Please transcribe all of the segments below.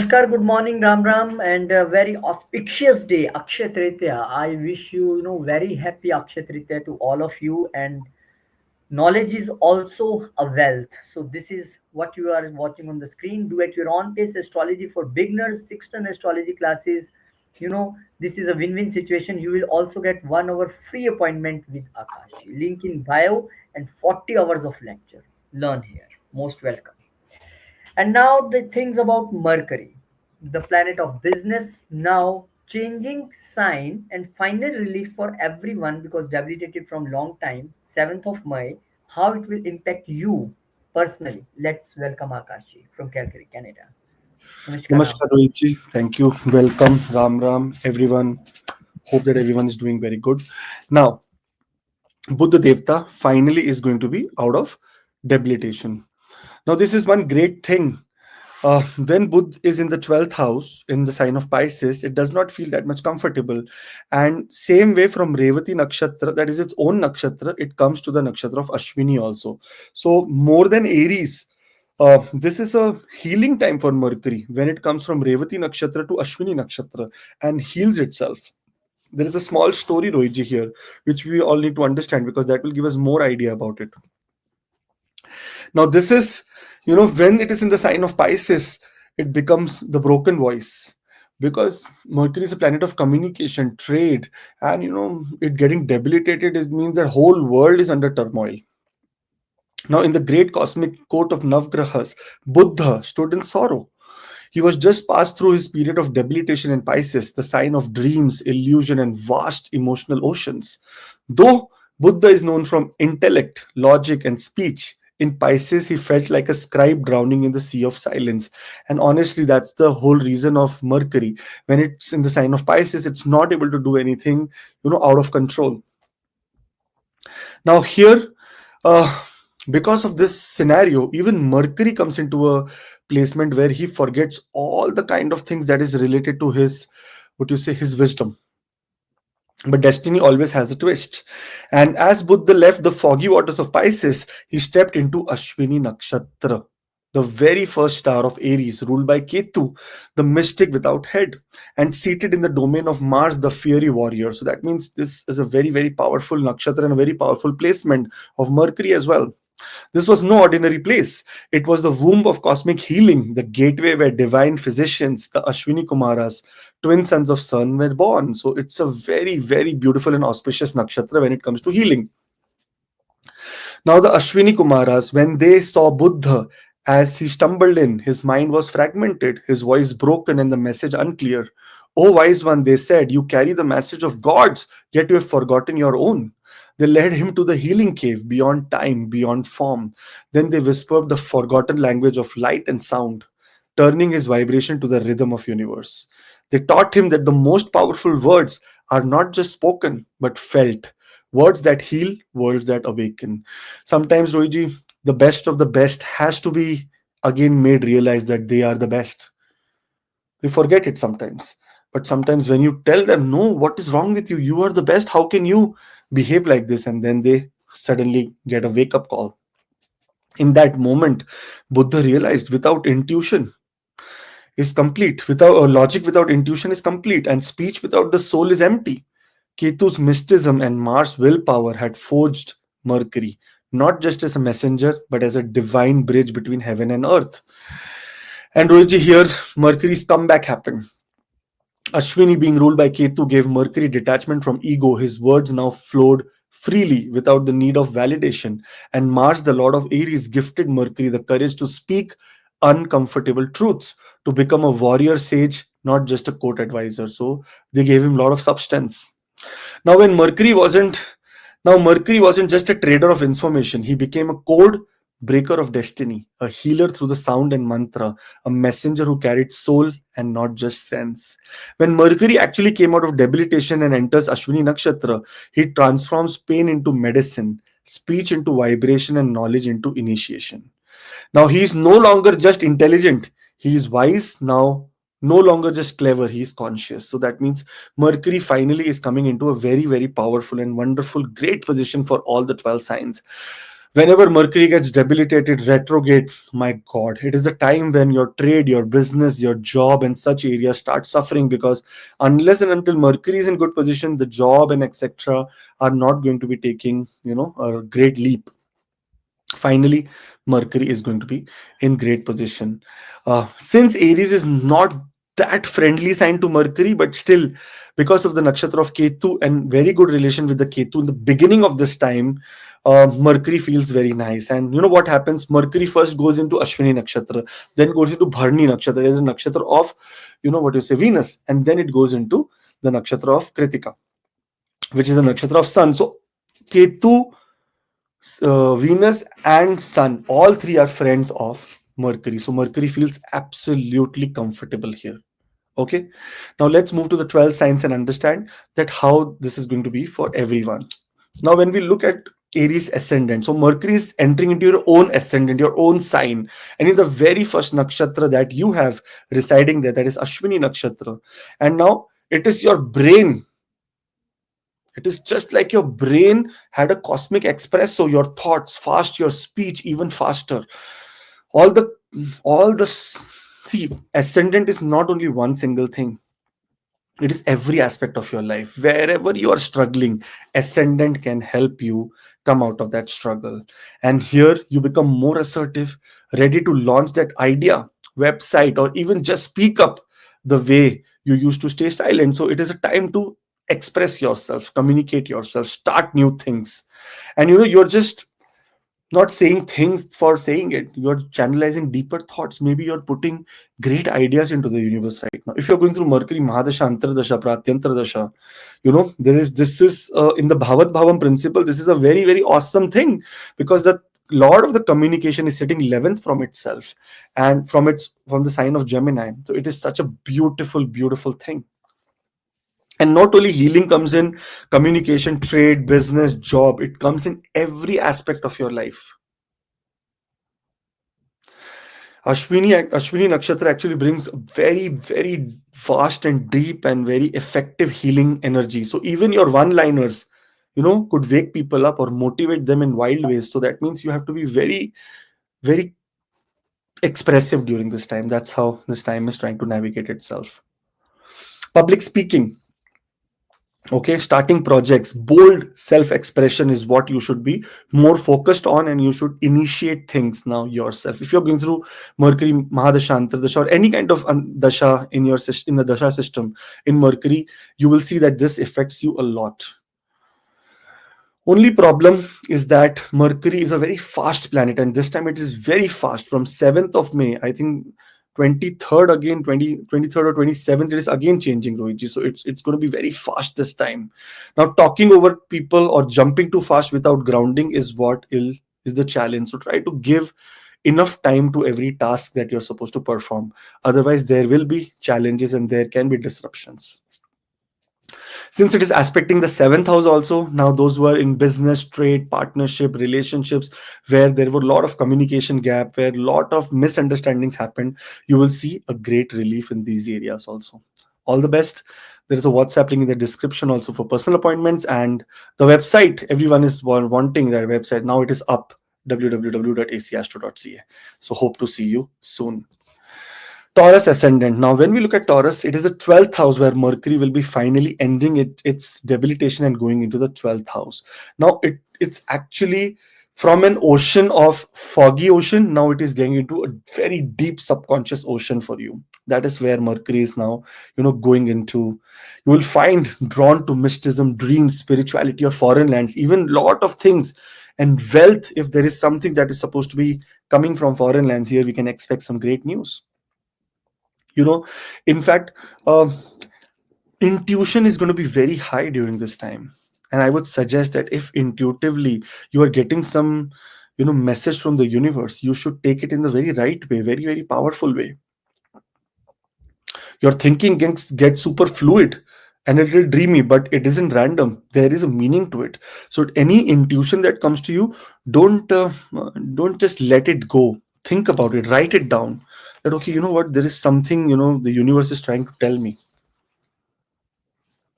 Namaskar, good morning, Ram Ram, and a very auspicious day, Akshay Tritiya. I wish you, very happy Akshay Tritiya to all of you. And knowledge is also a wealth. So this is what you are watching on the screen. Do at your own pace. Astrology for beginners, 6 astrology classes. This is a win-win situation. You will also get 1 hour free appointment with Akashi. Link in bio and 40 hours of lecture. Learn here. Most welcome. And now the things about Mercury, the planet of business, now changing sign and final relief for everyone because debilitated from long time, 7th of May, how it will impact you personally. Let's welcome Akashi from Calgary, Canada. Namaskar, Ram. Namaskar, Rohitji. Thank you. Welcome, Ram Ram, everyone. Hope that everyone is doing very good. Now, Buddha Devta finally is going to be out of debilitation. Now, this is one great thing. When Buddha is in the 12th house in the sign of Pisces, it does not feel that much comfortable. And same way from Revati Nakshatra, that is its own nakshatra, it comes to the nakshatra of Ashwini also. So, more than Aries, this is a healing time for Mercury when it comes from Revati Nakshatra to Ashwini Nakshatra and heals itself. There is a small story, Rohiji, here, which we all need to understand because that will give us more idea about it. Now, this is, when it is in the sign of Pisces, it becomes the broken voice because Mercury is a planet of communication, trade, and, it getting debilitated, it means that whole world is under turmoil. Now, in the great cosmic court of Navgrahas, Buddha stood in sorrow. He was just passed through his period of debilitation in Pisces, the sign of dreams, illusion, and vast emotional oceans. Though Buddha is known from intellect, logic, and speech, in Pisces he felt like a scribe drowning in the sea of silence. And honestly, that's the whole reason of Mercury. When it's in the sign of Pisces, it's not able to do anything, out of control. Now, here, uh, because of this scenario, even Mercury comes into a placement where he forgets all the kind of things that is related to his, what you say, his wisdom. But destiny always has a twist. And as Buddha left the foggy waters of Pisces, he stepped into Asvini Nakshatra, the very first star of Aries, ruled by Ketu, the mystic without head, and seated in the domain of Mars, the fiery warrior. So that means this is a very, very powerful nakshatra and a very powerful placement of Mercury as well. This was no ordinary place. It was the womb of cosmic healing, the gateway where divine physicians, the Ashwini Kumaras, twin sons of sun, were born. So it's a very, very beautiful and auspicious nakshatra when it comes to healing. Now, the Ashwini Kumaras, when they saw Buddha as he stumbled in, his mind was fragmented, his voice broken, and the message unclear. O wise one, they said, you carry the message of gods, yet you have forgotten your own. They led him to the healing cave beyond time, beyond form. Then they whispered the forgotten language of light and sound, turning his vibration to the rhythm of universe. They taught him that the most powerful words are not just spoken, but felt. Words that heal, words that awaken. Sometimes, Rohiji, the best of the best has to be again made realize that they are the best. They forget it sometimes. But sometimes when you tell them, no, what is wrong with you? You are the best. How can you behave like this? And then they suddenly get a wake up call. In that moment, Buddha realized without intuition is complete. Without logic, without intuition is complete. And speech without the soul is empty. Ketu's mysticism and Mars' willpower had forged Mercury, not just as a messenger, but as a divine bridge between heaven and earth. And Rohiji, here, Mercury's comeback happened. Ashwini, being ruled by Ketu, gave Mercury detachment from ego. His words now flowed freely without the need of validation. And Mars, the Lord of Aries, gifted Mercury the courage to speak uncomfortable truths, to become a warrior sage, not just a court advisor. So they gave him a lot of substance. Now, Mercury wasn't just a trader of information. He became a code breaker of destiny, a healer through the sound and mantra, a messenger who carried soul and not just sense. When Mercury actually came out of debilitation and enters Ashwini Nakshatra, he transforms pain into medicine, speech into vibration, and knowledge into initiation. Now he is no longer just intelligent, he is wise now. No longer just clever, he is conscious. So that means Mercury finally is coming into a very, very powerful and wonderful, great position for all the 12 signs. Whenever Mercury gets debilitated, retrograde, my God, it is the time when your trade, your business, your job, and such areas start suffering, because unless and until Mercury is in good position, the job and etc. are not going to be taking, a great leap. Finally, Mercury is going to be in great position. Since Aries is not that friendly sign to Mercury, but still, because of the nakshatra of Ketu and very good relation with the Ketu in the beginning of this time, Mercury feels very nice. And you know what happens? Mercury first goes into Asvini Nakshatra, then goes into Bharani Nakshatra. It is a nakshatra of, what you say, Venus, and then it goes into the nakshatra of Kritika, which is the nakshatra of Sun. So Ketu, Venus and Sun, all three are friends of Mercury. So Mercury feels absolutely comfortable here. Okay. Now let's move to the 12 signs and understand that how this is going to be for everyone. Now, when we look at Aries ascendant, so Mercury is entering into your own ascendant, your own sign, and in the very first nakshatra that you have residing there, that is Ashwini Nakshatra. And now it is your brain, it is just like your brain had a cosmic espresso, your thoughts fast, your speech even faster. All the, see, ascendant is not only one single thing. It is every aspect of your life. Wherever you are struggling, ascendant can help you come out of that struggle. And here you become more assertive, ready to launch that idea, website, or even just speak up the way you used to stay silent. So it is a time to express yourself, communicate yourself, start new things. And you're just not saying things for saying it. You're channelizing deeper thoughts. Maybe you're putting great ideas into the universe right now. If you're going through Mercury Mahadasha, Antardasha, Pratyantardasha, there is this is in the Bhavat Bhavam principle, this is a very, very awesome thing, because the Lord of the communication is sitting 11th from itself, and from the sign of Gemini. So it is such a beautiful, beautiful thing. And not only healing comes in communication, trade, business, job, it comes in every aspect of your life. Ashwini Nakshatra actually brings very, very vast and deep and very effective healing energy. So even your one-liners, could wake people up or motivate them in wild ways. So that means you have to be very, very expressive during this time. That's how this time is trying to navigate itself. Public speaking. Okay, starting projects, bold self-expression is what you should be more focused on, and you should initiate things now yourself. If you're going through Mercury Mahadasha, Antardasha, or any kind of dasha in your in the dasha system in Mercury, you will see that this affects you a lot. Only problem is that Mercury is a very fast planet, and this time it is very fast. From 7th of May, I think 23rd again, 23rd or 27th, it is again changing, Rohitji. So it's going to be very fast this time. Now, talking over people or jumping too fast without grounding is is the challenge. So try to give enough time to every task that you're supposed to perform. Otherwise, there will be challenges and there can be disruptions. Since it is aspecting the seventh house also, now those who are in business, trade, partnership, relationships, where there were a lot of communication gap, where a lot of misunderstandings happened, you will see a great relief in these areas also. All the best. There is a WhatsApp link in the description also for personal appointments, and the website, everyone is wanting that website. Now it is up, www.acastro.ca. So hope to see you soon. Taurus ascendant. Now, when we look at Taurus, it is the 12th house where Mercury will be finally ending its debilitation and going into the 12th house. Now, it's actually from an ocean of foggy ocean. Now it is getting into a very deep subconscious ocean for you. That is where Mercury is now, going into. You will find drawn to mysticism, dreams, spirituality, or foreign lands, even lot of things. And wealth, if there is something that is supposed to be coming from foreign lands, here we can expect some great news. In fact, intuition is going to be very high during this time, and I would suggest that if intuitively you are getting some message from the universe, you should take it in the very right way, very, very powerful way. Your thinking gets super fluid and a little dreamy, but it isn't random. There is a meaning to it. So any intuition that comes to you, don't just let it go. Think about it, write it down, that okay, you know what, there is something the universe is trying to tell me,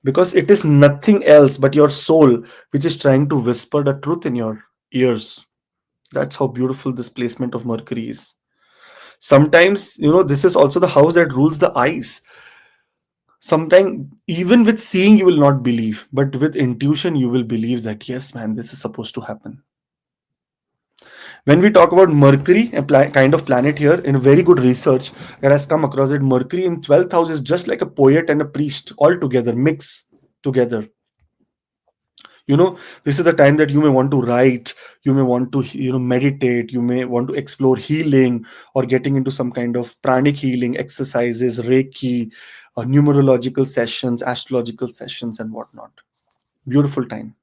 because it is nothing else but your soul which is trying to whisper the truth in your ears. That's how beautiful this placement of Mercury is. Sometimes, this is also the house that rules the eyes. Sometimes, even with seeing, you will not believe, but with intuition, you will believe that, yes, man, this is supposed to happen. When we talk about Mercury, a kind of planet here, in a very good research that has come across it, Mercury in 12th house is just like a poet and a priest all together, mix together. This is the time that you may want to write, you may want to meditate, you may want to explore healing, or getting into some kind of pranic healing exercises, reiki, numerological sessions, astrological sessions, and whatnot. Beautiful time.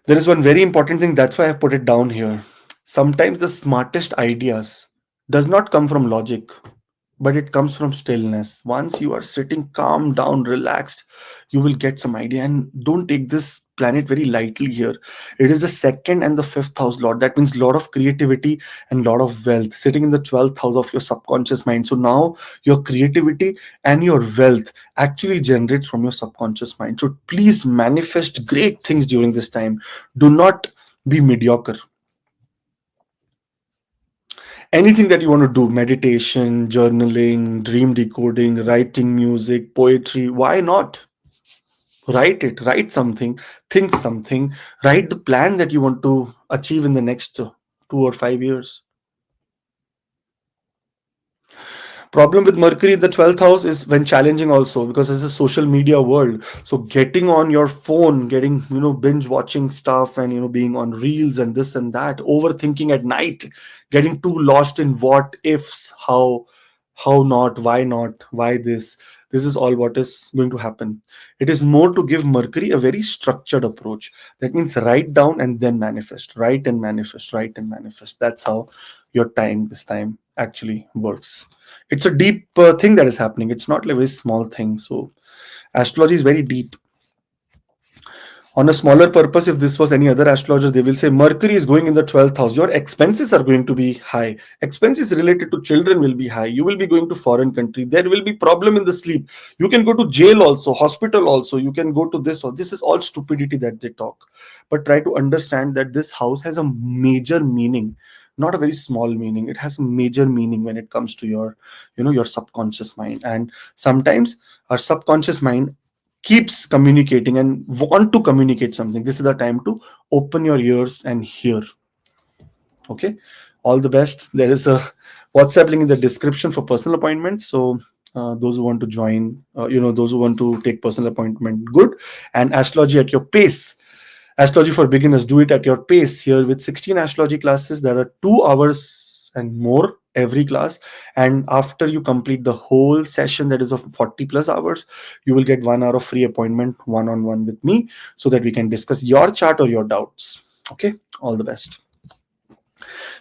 There is one very important thing, that's why I put it down here. Sometimes the smartest ideas does not come from logic, but it comes from stillness. Once you are sitting calm down, relaxed, you will get some idea. And don't take this planet very lightly here. It is the second and the fifth house lord. That means a lot of creativity and a lot of wealth sitting in the 12th house of your subconscious mind. So now your creativity and your wealth actually generates from your subconscious mind. So please manifest great things during this time. Do not be mediocre. Anything that you want to do, meditation, journaling, dream decoding, writing music, poetry, why not? Write something, think something, write the plan that you want to achieve in the next 2 or 5 years. Problem with Mercury in the 12th house is when challenging also, because it's a social media world. So getting on your phone, getting binge watching stuff, and being on reels and this and that, overthinking at night, getting too lost in what ifs, how not, why this is all what is going to happen. It is more to give Mercury a very structured approach. That means write down and then manifest, write and manifest, write and manifest. That's how your time this time actually works. It's a deep thing that is happening. It's not like a very small thing. So astrology is very deep. On a smaller purpose, if this was any other astrologer, they will say Mercury is going in the 12th house. Your expenses are going to be high. Expenses related to children will be high. You will be going to foreign country. There will be problem in the sleep. You can go to jail also, hospital also. You can go to this or this is all stupidity that they talk. But try to understand that this house has a major meaning, not a very small meaning. It has a major meaning when it comes to your subconscious mind. And sometimes our subconscious mind keeps communicating and want to communicate something. This is the time to open your ears and hear. Okay, all the best. There is a WhatsApp link in the description for personal appointments. So those who want to join, those who want to take personal appointment, good. And astrology at your pace. Astrology for beginners, do it at your pace. Here with 16 astrology classes, there are 2 hours and more every class. And after you complete the whole session, that is of 40 plus hours, you will get 1 hour of free appointment one-on-one with me so that we can discuss your chart or your doubts. Okay, all the best.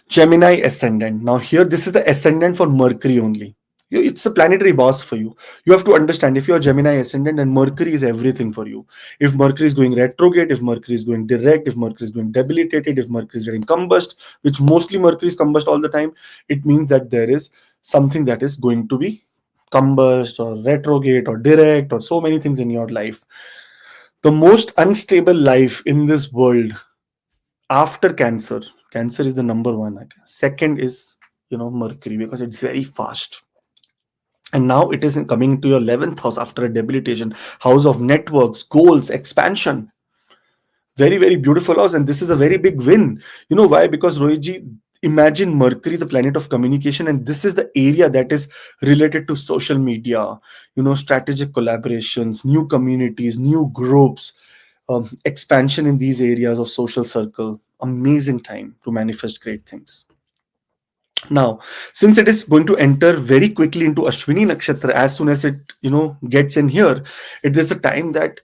Gemini ascendant. Now here, this is the ascendant for Mercury only. It's a planetary boss for you. You have to understand, if you're Gemini ascendant, and Mercury is everything for you. If Mercury is going retrograde, if Mercury is going direct, if Mercury is going debilitated, if Mercury is getting combust, which mostly Mercury is combust all the time, it means that there is something that is going to be combust or retrograde or direct or so many things in your life. The most unstable life in this world after Cancer is the number one. Second is Mercury, because it's very fast. And now it is coming into your 11th house after a debilitation, house of networks, goals, expansion. Very, very beautiful house. And this is a very big win. You know why? Because Rohitji, imagine Mercury, the planet of communication, and this is the area that is related to social media, strategic collaborations, new communities, new groups, expansion in these areas of social circle. Amazing time to manifest great things. Now, since it is going to enter very quickly into Asvini Nakshatra, as soon as it gets in here, it is a time that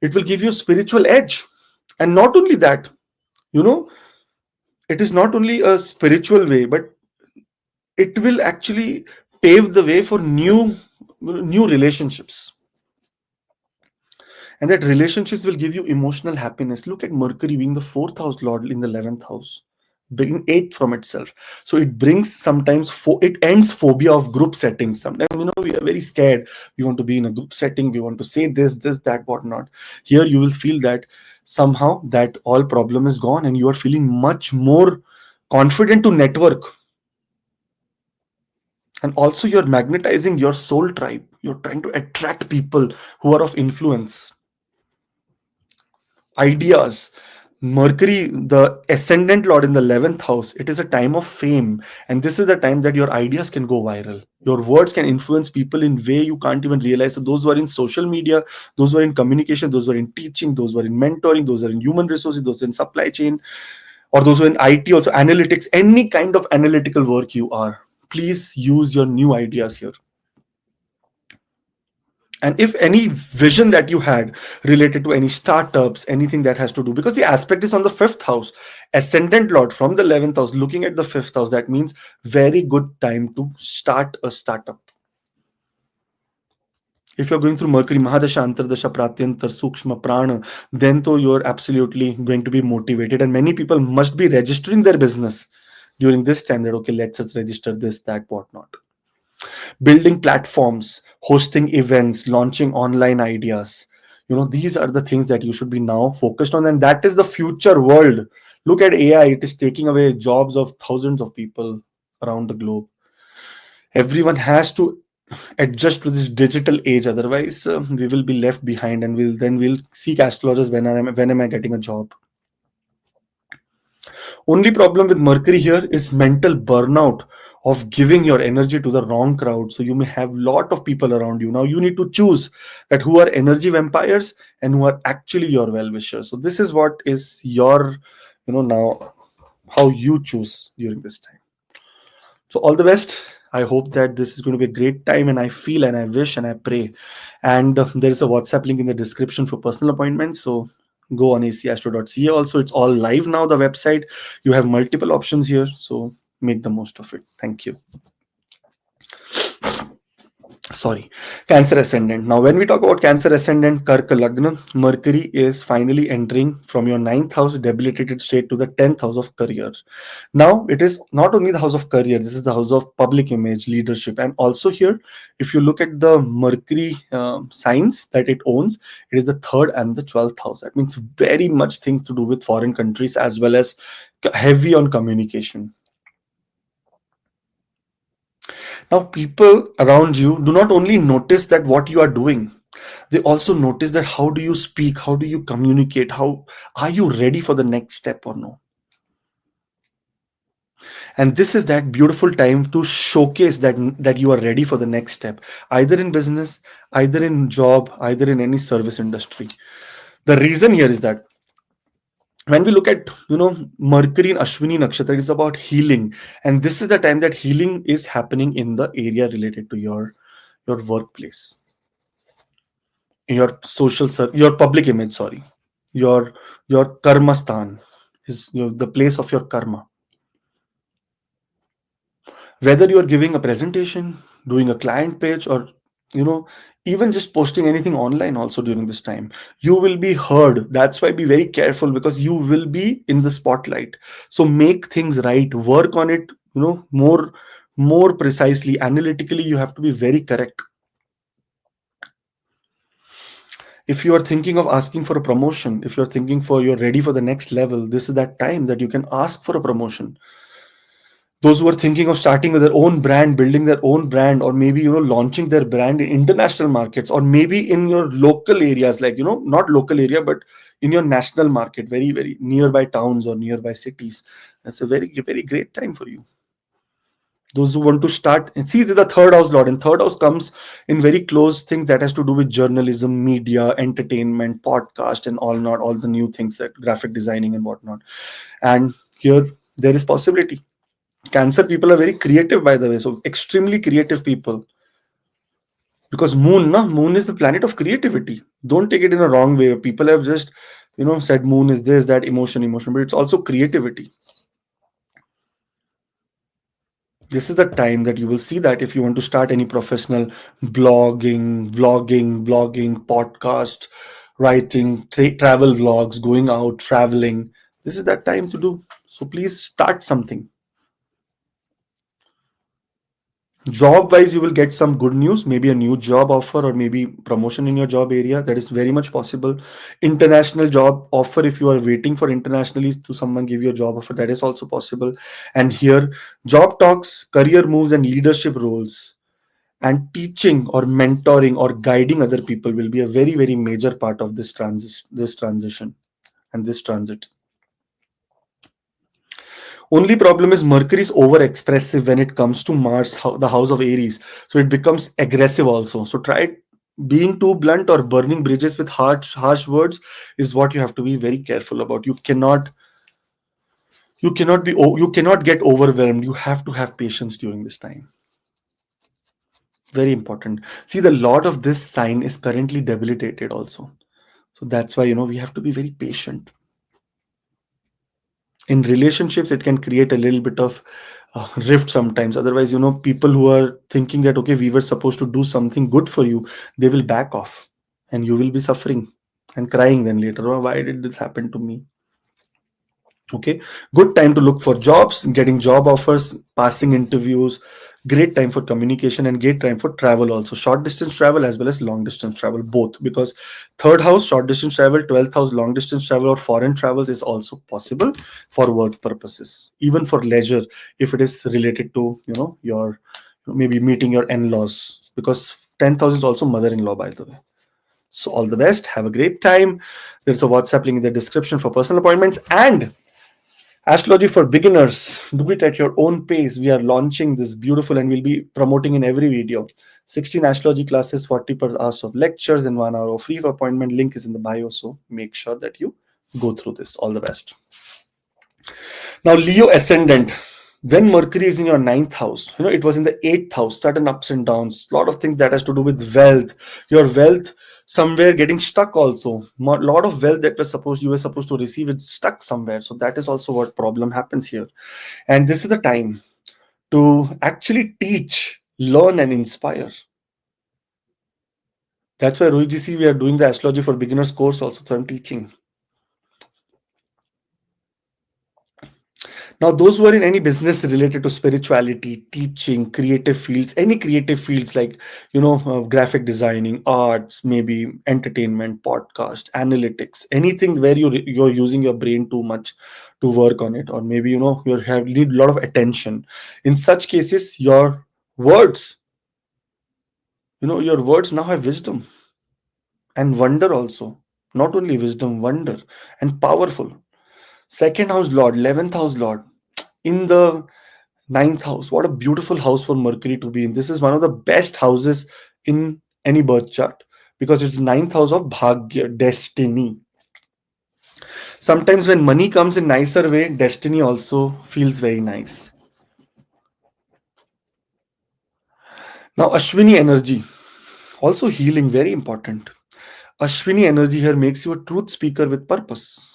it will give you a spiritual edge. And not only that, you know, it is not only a spiritual way, but it will actually pave the way for new relationships. And that relationships will give you emotional happiness. Look at Mercury being the 4th house lord in the 11th house, bringing 8 from itself. So it brings sometimes it ends phobia of group settings. Sometimes we are very scared. We want to be in a group setting. We want to say this, that, whatnot. Here you will feel that somehow that all problem is gone and you are feeling much more confident to network. And also you're magnetizing your soul tribe. You're trying to attract people who are of influence, ideas. Mercury, the ascendant lord in the 11th house, it is a time of fame. And this is the time that your ideas can go viral. Your words can influence people in way you can't even realize. So those who are in social media, those who are in communication, those who are in teaching, those who are in mentoring, those who are in human resources, those who are in supply chain, or those who are in IT, also analytics, any kind of analytical work you are, please use your new ideas here. And if any vision that you had related to any startups, anything that has to do, because the aspect is on the fifth house, ascendant lord from the 11th house looking at the fifth house, that means very good time to start a startup. If you're going through Mercury, Mahadasha, Antardasha, Pratyantar, Sukshma, Prana, then though you're absolutely going to be motivated. And many people must be registering their business during this time that, okay, let's just register this, that, whatnot. Building platforms, hosting events, launching online ideas. These are the things that you should be now focused on. And that is the future world. Look at AI, it is taking away jobs of thousands of people around the globe. Everyone has to adjust to this digital age, otherwise we will be left behind, and we'll seek astrologers when am I getting a job. Only problem with Mercury here is mental burnout of giving your energy to the wrong crowd. So you may have lot of people around you. Now you need to choose that who are energy vampires and who are actually your well-wishers. So this is what is your, now how you choose during this time. So all the best. I hope that this is going to be a great time, and I feel and I wish and I pray. And there is a WhatsApp link in the description for personal appointments. So go on acastro.ca. Also, it's all live now, the website. You have multiple options here. So make the most of it. Thank you. Sorry, Cancer ascendant. Now when we talk about Cancer ascendant, Karka Lagna, Mercury is finally entering from your 9th house debilitated state to the 10th house of career. Now it is not only the house of career, this is the house of public image, leadership. And also here, if you look at the Mercury signs that it owns, it is the 3rd and the 12th house. That means very much things to do with foreign countries, as well as heavy on communication. Now, people around you do not only notice that what you are doing, they also notice that how do you speak, how do you communicate, how are you ready for the next step or no. And this is that beautiful time to showcase that you are ready for the next step, either in business, either in job, either in any service industry. The reason here is that when we look at Mercury in Asvini Nakshatra, it's about healing, and this is the time that healing is happening in the area related to your workplace, your your public image, sorry, your karma stan is the place of your karma. Whether you are giving a presentation, doing a client page, or you know even just posting anything online also during this time, you will be heard. That's why be very careful, because you will be in the spotlight. So make things right, work on it, more precisely, analytically. You have to be very correct. If you are thinking of asking for a promotion, if you're thinking for you're ready for the next level, this is that time that you can ask for a promotion. Those who are thinking of starting with their own brand, building their own brand, or maybe launching their brand in international markets, or maybe in your local areas, like not local area, but in your national market, very very nearby towns or nearby cities, that's a very very great time for you. Those who want to start, and see, the third house lord, and third house comes in very close things that has to do with journalism, media, entertainment, podcast, and not all the new things, that graphic designing and whatnot. And here there is possibility. Cancer people are very creative, by the way, so extremely creative people, because moon is the planet of creativity. Don't take it in a wrong way. People have just said moon is this, that, emotion, but it's also creativity. This is the time that you will see that if you want to start any professional vlogging, podcast, writing, travel vlogs, going out, traveling, this is that time to do. So please start something. Job wise, you will get some good news, maybe a new job offer or maybe promotion in your job area. That is very much possible. International job offer, if you are waiting for internationally to someone give you a job offer, that is also possible. And here, job talks, career moves, and leadership roles, and teaching or mentoring or guiding other people will be a very, very major part of this transition and this transit. Only problem is Mercury is over expressive when it comes to Mars, the house of Aries. So it becomes aggressive also. So try being too blunt or burning bridges with harsh words is what you have to be very careful about. You cannot get overwhelmed. You have to have patience during this time. Very important. See, the Lord of this sign is currently debilitated also. So that's why we have to be very patient. In relationships it can create a little bit of rift sometimes. Otherwise, people who are thinking that okay, we were supposed to do something good for you, they will back off and you will be suffering and crying then later, oh, why did this happen to me? Okay, good time to look for jobs, getting job offers, passing interviews. Great time for communication and great time for travel also. Short distance travel as well as long distance travel, both, because third house short distance travel, 12th house long distance travel or foreign travels is also possible for work purposes, even for leisure, if it is related to your maybe meeting your in-laws, because 10th house is also mother-in-law, by the way. So all the best, have a great time. There's a WhatsApp link in the description for personal appointments. And astrology for beginners, do it at your own pace. We are launching this beautiful and we'll be promoting in every video. 16 astrology classes, 40 per hours of lectures, and 1 hour of free appointment. Link is in the bio. So make sure that you go through this. All the best. Now, Leo ascendant. When Mercury is in your ninth house, it was in the eighth house, certain ups and downs, a lot of things that has to do with wealth. Your wealth somewhere getting stuck also. A lot of wealth that you were supposed to receive, it's stuck somewhere. So that is also what problem happens here. And this is the time to actually teach, learn, and inspire. That's why Rohit we are doing the astrology for beginners course also. So I'm teaching. Now, those who are in any business related to spirituality, teaching, creative fields, any creative fields like, graphic designing, arts, maybe entertainment, podcast, analytics, anything where you're using your brain too much to work on it, or maybe, need a lot of attention. In such cases, words, your words now have wisdom and wonder also. Not only wisdom, wonder, and powerful. Second house lord, 11th house lord in the ninth house. What a beautiful house for Mercury to be in. This is one of the best houses in any birth chart because it's ninth house of Bhagya, destiny. Sometimes when money comes in nicer way, destiny also feels very nice. Now, Ashwini energy, also healing, very important. Ashwini energy here makes you a truth speaker with purpose.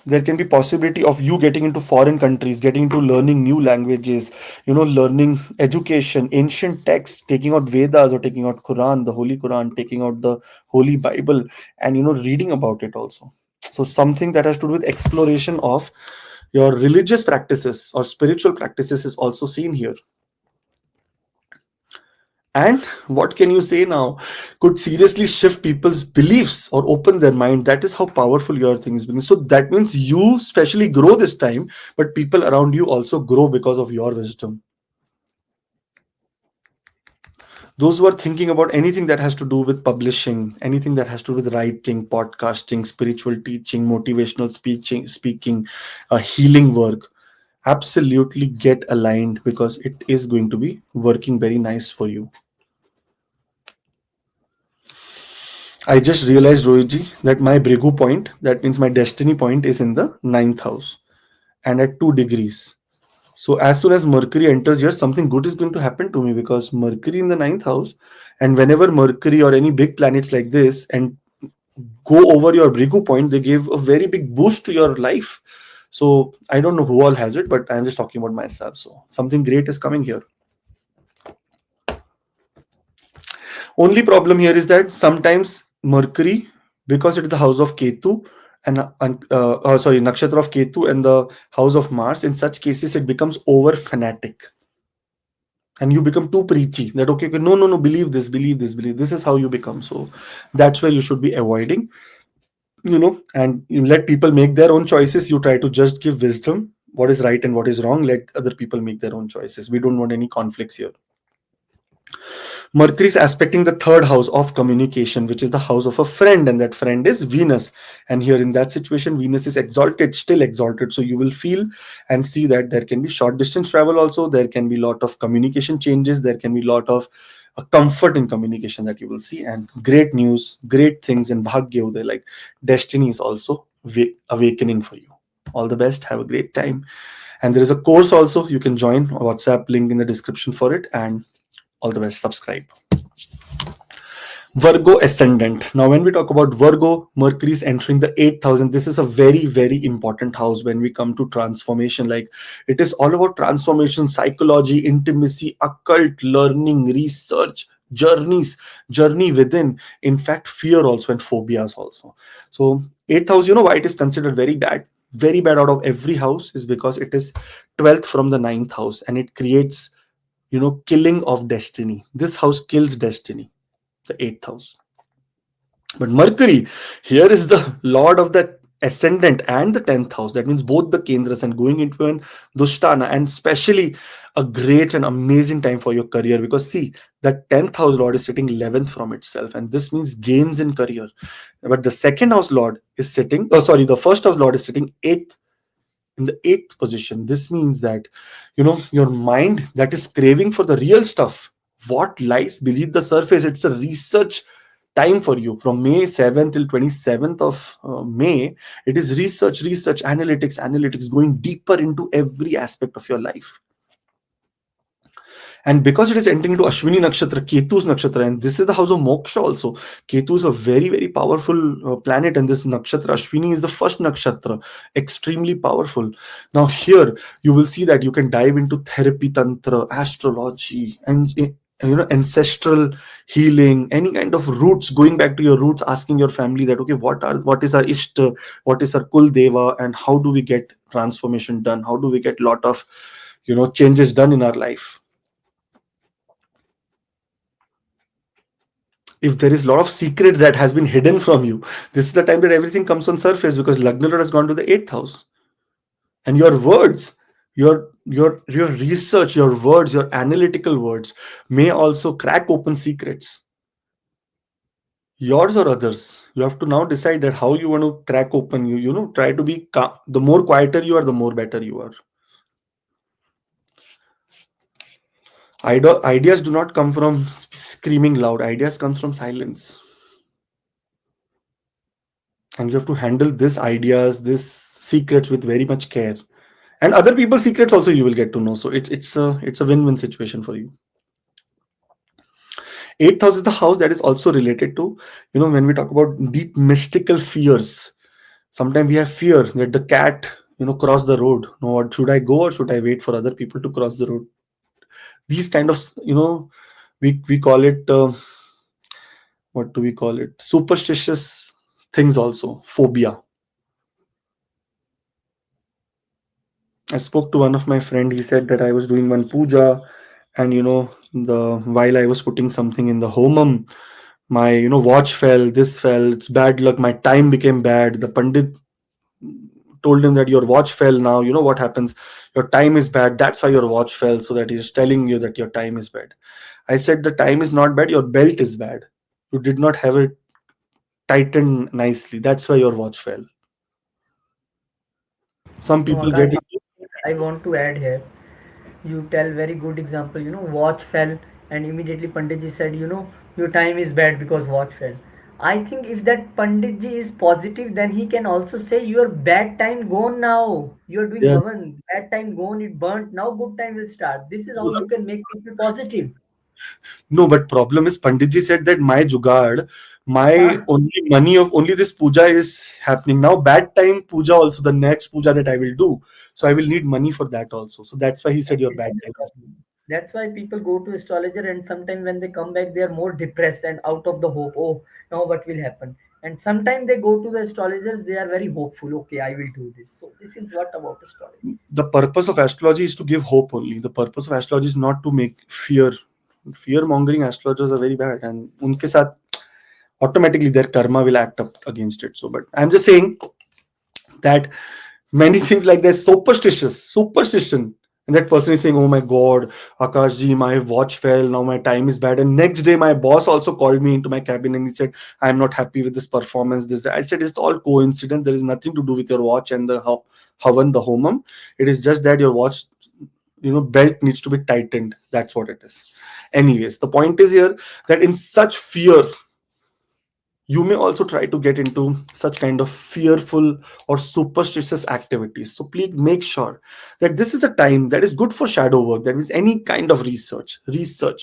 There can be possibility of you getting into foreign countries, getting into learning new languages, learning education, ancient texts, taking out Vedas or taking out Quran, the Holy Quran, taking out the Holy Bible, and reading about it also. So something that has to do with exploration of your religious practices or spiritual practices is also seen here. And what can you say now? Could seriously shift people's beliefs or open their mind. That is how powerful your thing is. So that means you especially grow this time, but people around you also grow because of your wisdom. Those who are thinking about anything that has to do with publishing, anything that has to do with writing, podcasting, spiritual teaching, motivational speaking, healing work, absolutely get aligned because it is going to be working very nice for you. I just realized, Rohitji, that my Brigu point, that means my destiny point, is in the ninth house and at 2 degrees. So as soon as Mercury enters here, something good is going to happen to me because Mercury in the ninth house, and whenever Mercury or any big planets like this and go over your Brigu point, they give a very big boost to your life. So I don't know who all has it, but I'm just talking about myself. So something great is coming here. Only problem here is that sometimes Mercury, because it is the house of Ketu, and nakshatra of Ketu and the house of Mars, in such cases it becomes over fanatic, and you become too preachy that okay, okay, no, no, no, believe this, believe this, believe this is how you become. So that's where you should be avoiding, and you let people make their own choices. You try to just give wisdom, what is right and what is wrong. Let other people make their own choices. We don't want any conflicts here. Mercury is aspecting the third house of communication, which is the house of a friend, and that friend is Venus. And here in that situation, Venus is exalted, still exalted. So you will feel and see that there can be short distance travel also. There can be a lot of communication changes. There can be a lot of comfort in communication that you will see, and great news, great things in Bhagya Uday, like destiny is also awakening for you. All the best. Have a great time. And there is a course also. You can join. WhatsApp link in the description for it. And all the best. Subscribe. Virgo ascendant. Now, when we talk about Virgo, Mercury is entering the 8,000. This is a very, very important house when we come to transformation. Like, it is all about transformation, psychology, intimacy, occult, learning, research, journeys, journey within. In fact, fear also and phobias also. So, 8,000, why it is considered very bad? Very bad out of every house is because it is 12th from the ninth house, and it creates, killing of destiny. This house kills destiny, the eighth house. But Mercury here is the lord of the ascendant and the 10th house. That means both the kendras, and going into an dushtana, and especially a great and amazing time for your career, because see, the 10th house lord is sitting 11th from itself, and this means gains in career. But the second house lord is sitting, the first house lord is sitting 8th, in the 8th position. This means that your mind that is craving for the real stuff, what lies beneath the surface, it's a research time for you from May 7th till 27th of May. It is research, analytics, going deeper into every aspect of your life. And because it is entering into Asvini Nakshatra, Ketu's Nakshatra, and this is the house of Moksha also. Ketu is a very, very powerful planet, and this Nakshatra, Asvini, is the first Nakshatra, extremely powerful. Now, here you will see that you can dive into therapy, tantra, astrology, and ancestral healing, any kind of roots, going back to your roots, asking your family that okay, what is our ishta, what is our kul deva, and how do we get transformation done, how do we get lot of changes done in our life. If there is a lot of secrets that has been hidden from you, this is the time that everything comes on surface, because Lagna Lord has gone to the 8th house. And your words, your research, your words, your analytical words may also crack open secrets, yours or others. You have to now decide that how you want to crack open. Try to be calm. The more quieter you are, the more better you are. Ideas do not come from screaming loud. Ideas comes from silence. And you have to handle these ideas, these secrets with very much care. And other people's secrets also you will get to know. So it's a win-win situation for you. 8th house is the house that is also related to, when we talk about deep mystical fears. Sometimes we have fear that the cat, cross the road. No, what, should I go or should I wait for other people to cross the road? These kind of, we call it, what do we call it? Superstitious things also, phobia. I spoke to one of my friend. He said that I was doing one puja, and the while I was putting something in the homam, my watch fell. This fell. It's bad luck. My time became bad. The pandit told him that your watch fell. Now you know what happens. Your time is bad. That's why your watch fell. So that he's telling you that your time is bad. I said the time is not bad. Your belt is bad. You did not have it tightened nicely. That's why your watch fell. Some No, people get Akash, it. I want to add here. You tell very good example. Watch fell, and immediately Panditji said, your time is bad because watch fell. I think if that Panditji is positive, then he can also say your bad time gone now. You're doing Yes. Havan, bad time gone, it burnt. Now good time will start. This is how you can make people positive. No, but problem is Panditji said that my jugad, my Huh? only money of only this puja is happening now. Bad time puja also, the next puja that I will do. So I will need money for that also. So that's why he And said your this bad is the time is. problem. That's why people go to astrologer, and sometimes when they come back, they are more depressed and out of the hope. Oh, now what will happen? And sometimes they go to the astrologers, they are very hopeful. Okay, I will do this. So this is what about astrology. The purpose of astrology is to give hope only. The purpose of astrology is not to make fear. Fear mongering astrologers are very bad, and unke sath automatically their karma will act up against it. So, but I'm just saying that many things like this superstition, and that person is saying, oh my god, Akash ji, my watch fell, now my time is bad. And next day my boss also called me into my cabin and he said, I'm not happy with this performance. This I said, it's all coincidence. There is nothing to do with your watch and the havan, the homam. It is just that your watch, belt needs to be tightened. That's what it is. Anyways, the point is here that in such fear, you may also try to get into such kind of fearful or superstitious activities. So please make sure that this is a time that is good for shadow work. That means any kind of research,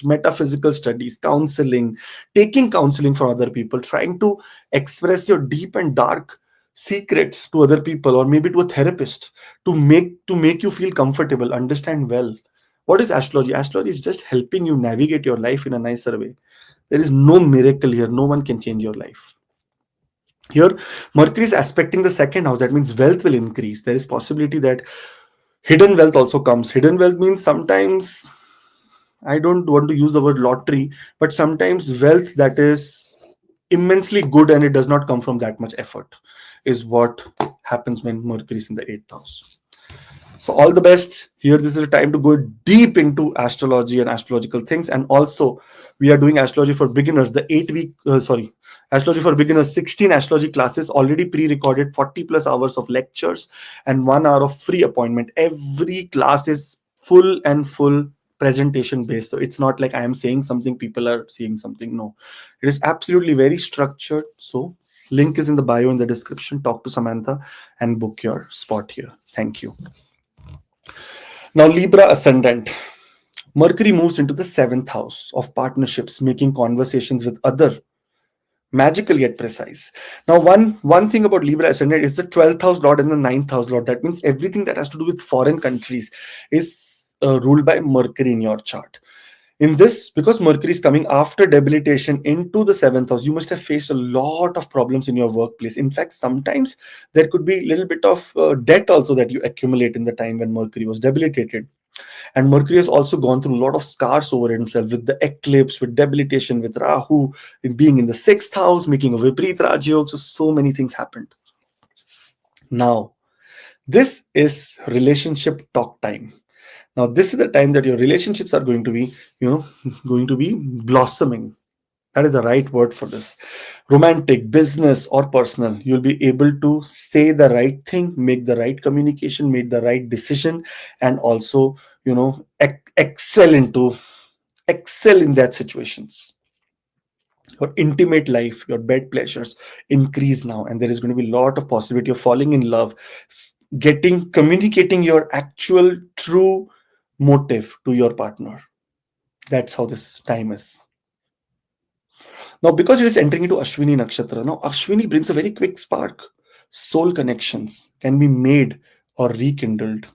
metaphysical studies, counseling, taking counseling from other people, trying to express your deep and dark secrets to other people, or maybe to a therapist, to make you feel comfortable, understand well. What is astrology? Astrology is just helping you navigate your life in a nicer way. There is no miracle here. No one can change your life. Here, Mercury is aspecting the second house. That means wealth will increase. There is possibility that hidden wealth also comes. Hidden wealth means sometimes, I don't want to use the word lottery, but sometimes wealth that is immensely good and it does not come from that much effort is what happens when Mercury is in the eighth house. So all the best. Here, this is a time to go deep into astrology and astrological things. And also, we are doing astrology for beginners. The 8 week, astrology for beginners, 16 astrology classes already pre-recorded, 40 plus hours of lectures and 1 hour of free appointment. Every class is full presentation based. So it's not like I am saying something, people are seeing something. No, it is absolutely very structured. So link is in the bio in the description. Talk to Samantha and book your spot here. Thank you. Now, Libra ascendant. Mercury moves into the seventh house of partnerships, making conversations with other magical yet precise. Now, one thing about Libra ascendant is the 12th house lord and the ninth house lord. That means everything that has to do with foreign countries is ruled by Mercury in your chart. In this, because Mercury is coming after debilitation into the seventh house, you must have faced a lot of problems in your workplace. In fact, sometimes there could be a little bit of debt also that you accumulate in the time when Mercury was debilitated. And Mercury has also gone through a lot of scars over himself with the eclipse, with debilitation, with Rahu, in being in the sixth house, making a Viprit Rajyog. So many things happened. Now, this is relationship talk time. Now, this is the time that your relationships are going to be, going to be blossoming. That is the right word for this. Romantic, business, or personal, you'll be able to say the right thing, make the right communication, make the right decision, and also, excel in that situations. Your intimate life, your bed pleasures increase now, and there is going to be a lot of possibility of falling in love, communicating your actual true motive to your partner. That's how this time is. Now, because it is entering into Asvini Nakshatra, now Asvini brings a very quick spark. Soul connections can be made or rekindled.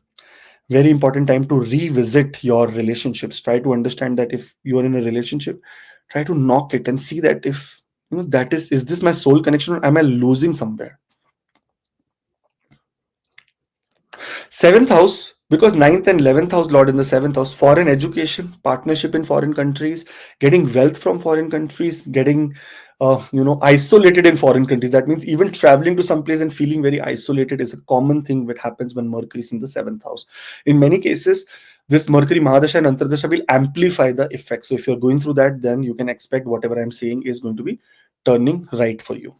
Very important time to revisit your relationships. Try to understand that if you are in a relationship, try to knock it and see that if that is this my soul connection or am I losing somewhere? Seventh house, because ninth and 11th house lord in the seventh house, foreign education, partnership in foreign countries, getting wealth from foreign countries, getting isolated in foreign countries. That means even traveling to some place and feeling very isolated is a common thing that happens when Mercury is in the seventh house. In many cases, this Mercury Mahadasha and Antardasha will amplify the effect. So if you're going through that, then you can expect whatever I'm saying is going to be turning right for you.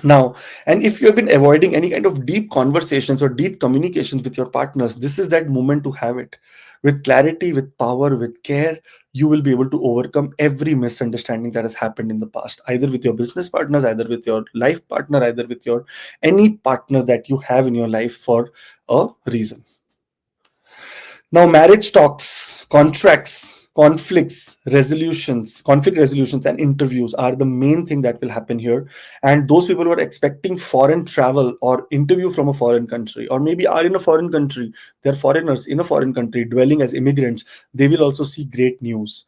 Now, and if you have been avoiding any kind of deep conversations or deep communications with your partners, this is that moment to have it. With clarity, with power, with care, you will be able to overcome every misunderstanding that has happened in the past, either with your business partners, either with your life partner, either with your any partner that you have in your life for a reason. Now, marriage talks, contracts, conflict resolutions, and interviews are the main thing that will happen here. And those people who are expecting foreign travel or interview from a foreign country, or maybe are in a foreign country, they're foreigners in a foreign country dwelling as immigrants, they will also see great news.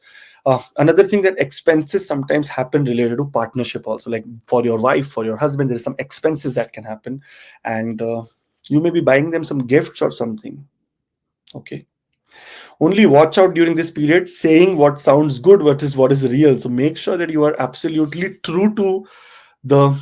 Another thing, that expenses sometimes happen related to partnership also, like for your wife, for your husband, there's some expenses that can happen, and you may be buying them some gifts or something. Okay, only watch out during this period saying what sounds good, what is real. So make sure that you are absolutely true to the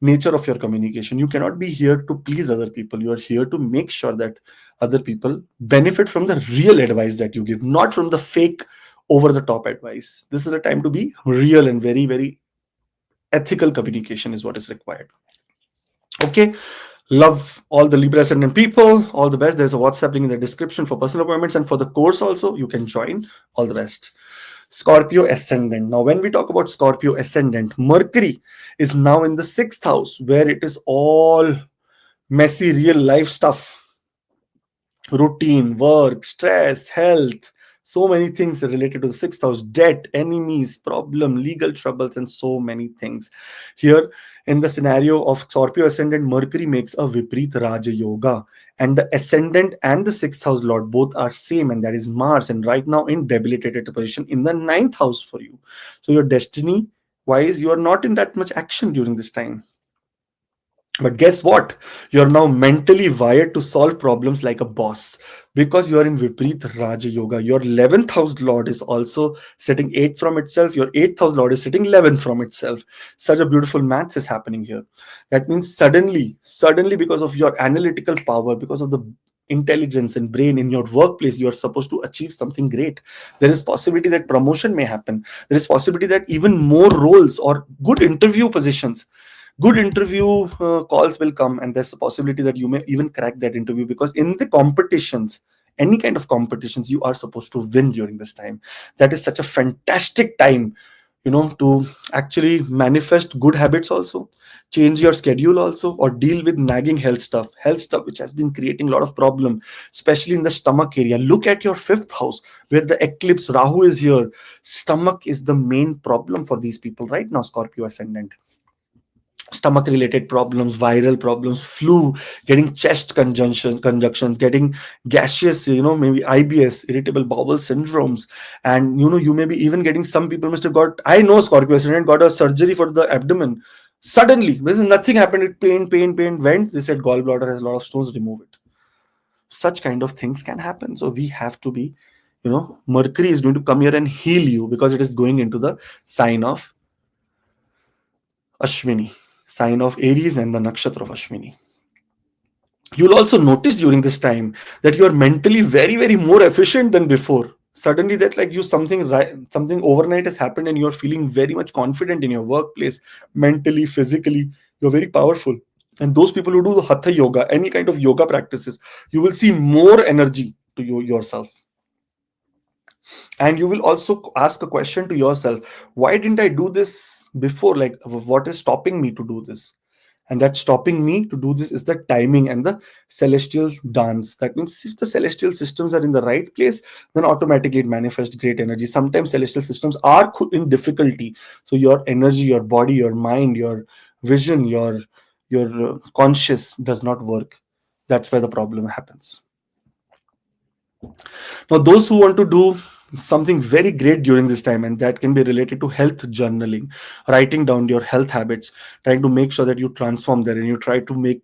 nature of your communication. You cannot be here to please other people. You are here to make sure that other people benefit from the real advice that you give, not from the fake over the top advice. This is a time to be real, and very, very ethical communication is what is required. Okay, love all the Libra ascendant people. All the best. There's a WhatsApp link in the description for personal appointments, and for the course also you can join. All the best. Scorpio ascendant. Now, when we talk about Scorpio ascendant, Mercury is now in the sixth house, where it is all messy real life stuff, routine, work, stress, health, so many things related to the sixth house, debt, enemies, problem, legal troubles, and so many things. Here, in the scenario of Scorpio ascendant, Mercury makes a Viprit Raja Yoga, and the ascendant and the sixth house lord both are same, and that is Mars, and right now in debilitated position in the ninth house for you. So your destiny wise, you are not in that much action during this time. But guess what? You're now mentally wired to solve problems like a boss, because you are in Viprit Raja Yoga. Your 11th house lord is also sitting 8 from itself. Your 8th house lord is sitting 11 from itself. Such a beautiful maths is happening here. That means suddenly, because of your analytical power, because of the intelligence and brain in your workplace, you are supposed to achieve something great. There is possibility that promotion may happen. There is possibility that even more roles or good interview positions, good interview calls will come, and there's a possibility that you may even crack that interview, because in the competitions, any kind of competitions, you are supposed to win during this time. That is such a fantastic time, to actually manifest good habits also, change your schedule also, or deal with nagging health stuff which has been creating a lot of problem, especially in the stomach area. Look at your fifth house, where the eclipse Rahu is here. Stomach is the main problem for these people right now, Scorpio ascendant. Stomach related problems, viral problems, flu, getting chest conjunctions, getting gaseous, maybe IBS, irritable bowel syndromes. And you may be even getting, some people must have got, I know Scorpio ascendant got a surgery for the abdomen suddenly, because nothing happened. It pain went, they said gallbladder has a lot of stones, remove it. Such kind of things can happen. So we have to be, Mercury is going to come here and heal you, because it is going into the sign of Ashwini, sign of Aries, and the nakshatra of Ashwini. You'll also notice during this time that you are mentally very, very more efficient than before. Suddenly, that like you, something overnight has happened, and you're feeling very much confident in your workplace, mentally, physically. You're very powerful. And those people who do the hatha yoga, any kind of yoga practices, you will see more energy to yourself. And you will also ask a question to yourself, why didn't I do this before? Like, what is stopping me to do this? And that stopping me to do this is the timing and the celestial dance. That means if the celestial systems are in the right place, then automatically it manifests great energy. Sometimes celestial systems are in difficulty, so your energy, your body, your mind, your vision, your conscious does not work. That's where the problem happens. Now, those who want to do something very great during this time, and that can be related to health journaling, writing down your health habits, trying to make sure that you transform there, and you try to make,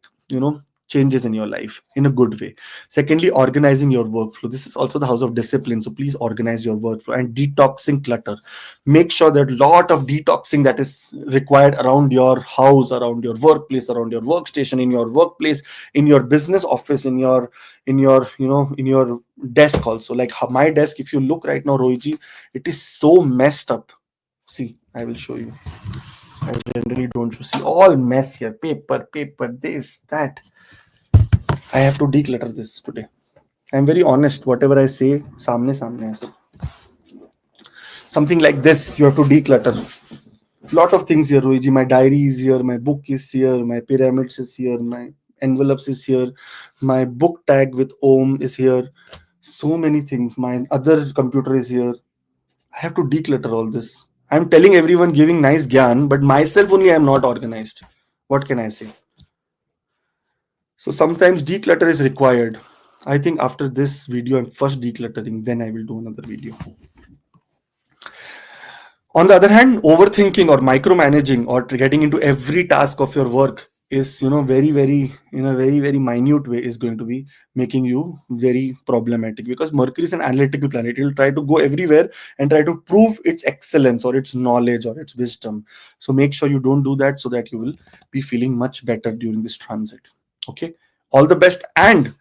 changes in your life in a good way. Secondly, organizing your workflow. This is also the house of discipline, so please organize your workflow. And detoxing clutter. Make sure that a lot of detoxing that is required around your house, around your workplace, around your workstation, in your workplace, in your business office, in your desk also. Like my desk, if you look right now, Rohiji, it is so messed up. See, I will show you. I generally don't see all mess here. Paper, this, that. I have to declutter this today. I'm very honest. Whatever I say, samne hai. So something like this, you have to declutter. Lot of things here, Rohiji. My diary is here. My book is here. My pyramids is here. My envelopes is here. My book tag with Om is here. So many things. My other computer is here. I have to declutter all this. I'm telling everyone, giving nice gyan, but myself only I'm not organized. What can I say? So sometimes declutter is required. I think after this video, I'm first decluttering, then I will do another video. On the other hand, overthinking or micromanaging or getting into every task of your work is, very, very, in a very, very minute way, is going to be making you very problematic, because Mercury is an analytical planet. It will try to go everywhere and try to prove its excellence or its knowledge or its wisdom. So make sure you don't do that, so that you will be feeling much better during this transit. Okay. All the best. And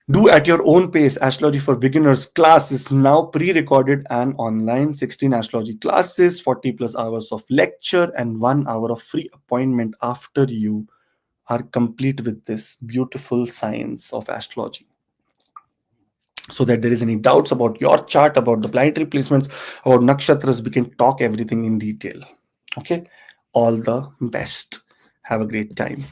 do at your own pace. Astrology for Beginners class is now pre-recorded and online. 16 astrology classes, 40 plus hours of lecture, and 1 hour of free appointment after you are complete with this beautiful science of astrology. So that there is any doubts about your chart, about the planetary placements, about nakshatras, we can talk everything in detail. Okay. All the best. Have a great time.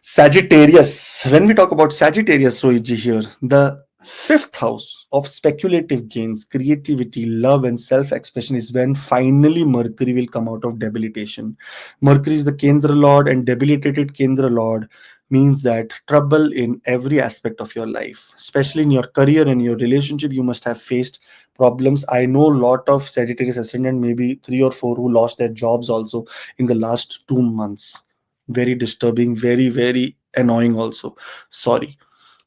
Sagittarius. When we talk about Sagittarius, Rohitji here, the fifth house of speculative gains, creativity, love, and self expression is when finally Mercury will come out of debilitation. Mercury is the Kendra Lord, and debilitated Kendra Lord means that trouble in every aspect of your life, especially in your career and your relationship. You must have faced problems. I know a lot of Sagittarius ascendant, maybe 3 or 4, who lost their jobs also in the last 2 months. Very disturbing, very, very annoying also. Sorry.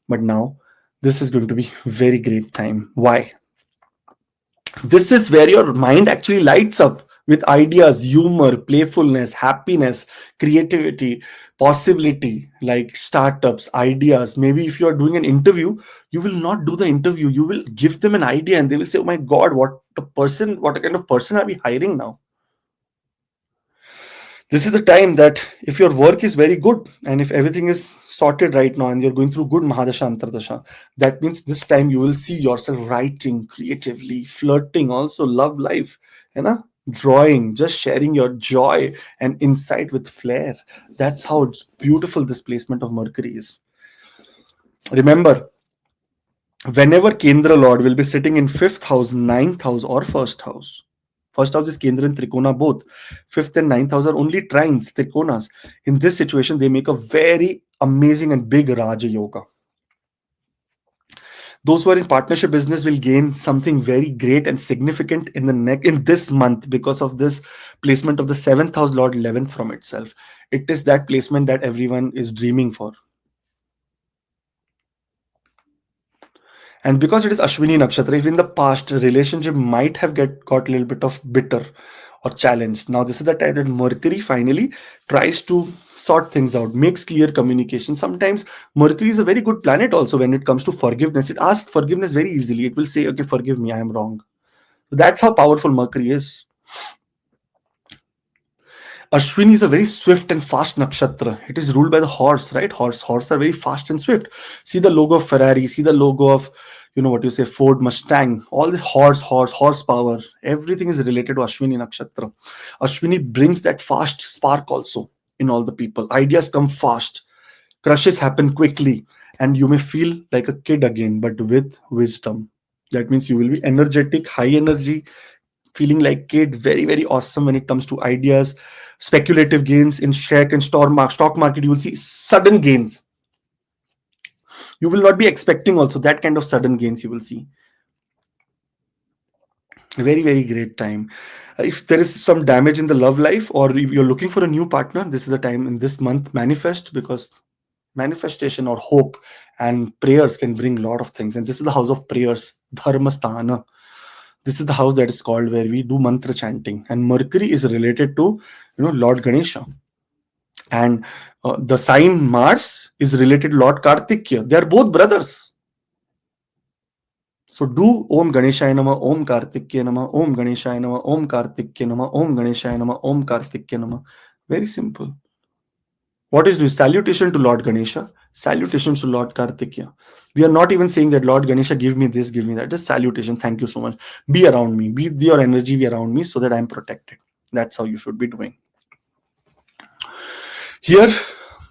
But now this is going to be very great time. Why? This is where your mind actually lights up with ideas, humor, playfulness, happiness, creativity, possibility, like startups, ideas. Maybe if you are doing an interview, you will not do the interview. You will give them an idea and they will say, "Oh my God, what a kind of person are we hiring now?" This is the time that if your work is very good and if everything is sorted right now and you're going through good Mahadasha Antardasha, that means this time you will see yourself writing creatively, flirting, also love life, drawing, just sharing your joy and insight with flair. That's how beautiful this placement of Mercury is. Remember, whenever Kendra Lord will be sitting in fifth house, ninth house, or first house. First house is Kendra and Trikona both. Fifth and ninth house are only trines, Trikonas. In this situation, they make a very amazing and big Raja Yoga. Those who are in partnership business will gain something very great and significant in this month, because of this placement of the seventh house Lord 11th from itself. It is that placement that everyone is dreaming for. And because it is Asvini Nakshatra, if in the past relationship might have got a little bit of bitter or challenged, now this is the time that Mercury finally tries to sort things out, makes clear communication. Sometimes Mercury is a very good planet also when it comes to forgiveness. It asks forgiveness very easily. It will say, "Okay, forgive me, I am wrong." That's how powerful Mercury is. Ashwini is a very swift and fast nakshatra. It is ruled by the horse, right? Horse are very fast and swift. See the logo of Ferrari, see the logo of, Ford Mustang. All this horsepower, everything is related to Ashwini nakshatra. Ashwini brings that fast spark also in all the people. Ideas come fast, crushes happen quickly, and you may feel like a kid again, but with wisdom. That means you will be energetic, high energy, feeling like kid, very, very awesome when it comes to ideas, speculative gains in stock market. You will see sudden gains. You will not be expecting also that kind of sudden gains you will see. Very, very great time. If there is some damage in the love life or if you're looking for a new partner, this is the time in this month manifest, because manifestation or hope and prayers can bring a lot of things. And this is the house of prayers, Dharmasthana. This is the house that is called where we do mantra chanting, and Mercury is related to Lord Ganesha, and the sign Mars is related to Lord Kartikya. They are both brothers. So do Om Ganeshaya Nama, Om Kartikya Nama, Om Ganeshaya Nama, Om Kartikya Nama, Om Ganeshaya Nama, Om Kartikya Nama. Very simple. What is this? Salutation to Lord Ganesha, salutations to Lord Kartikya. We are not even saying that Lord Ganesha, give me this, give me that. Just salutation. Thank you so much. Be around me. Be your energy, be around me so that I'm protected. That's how you should be doing. Here,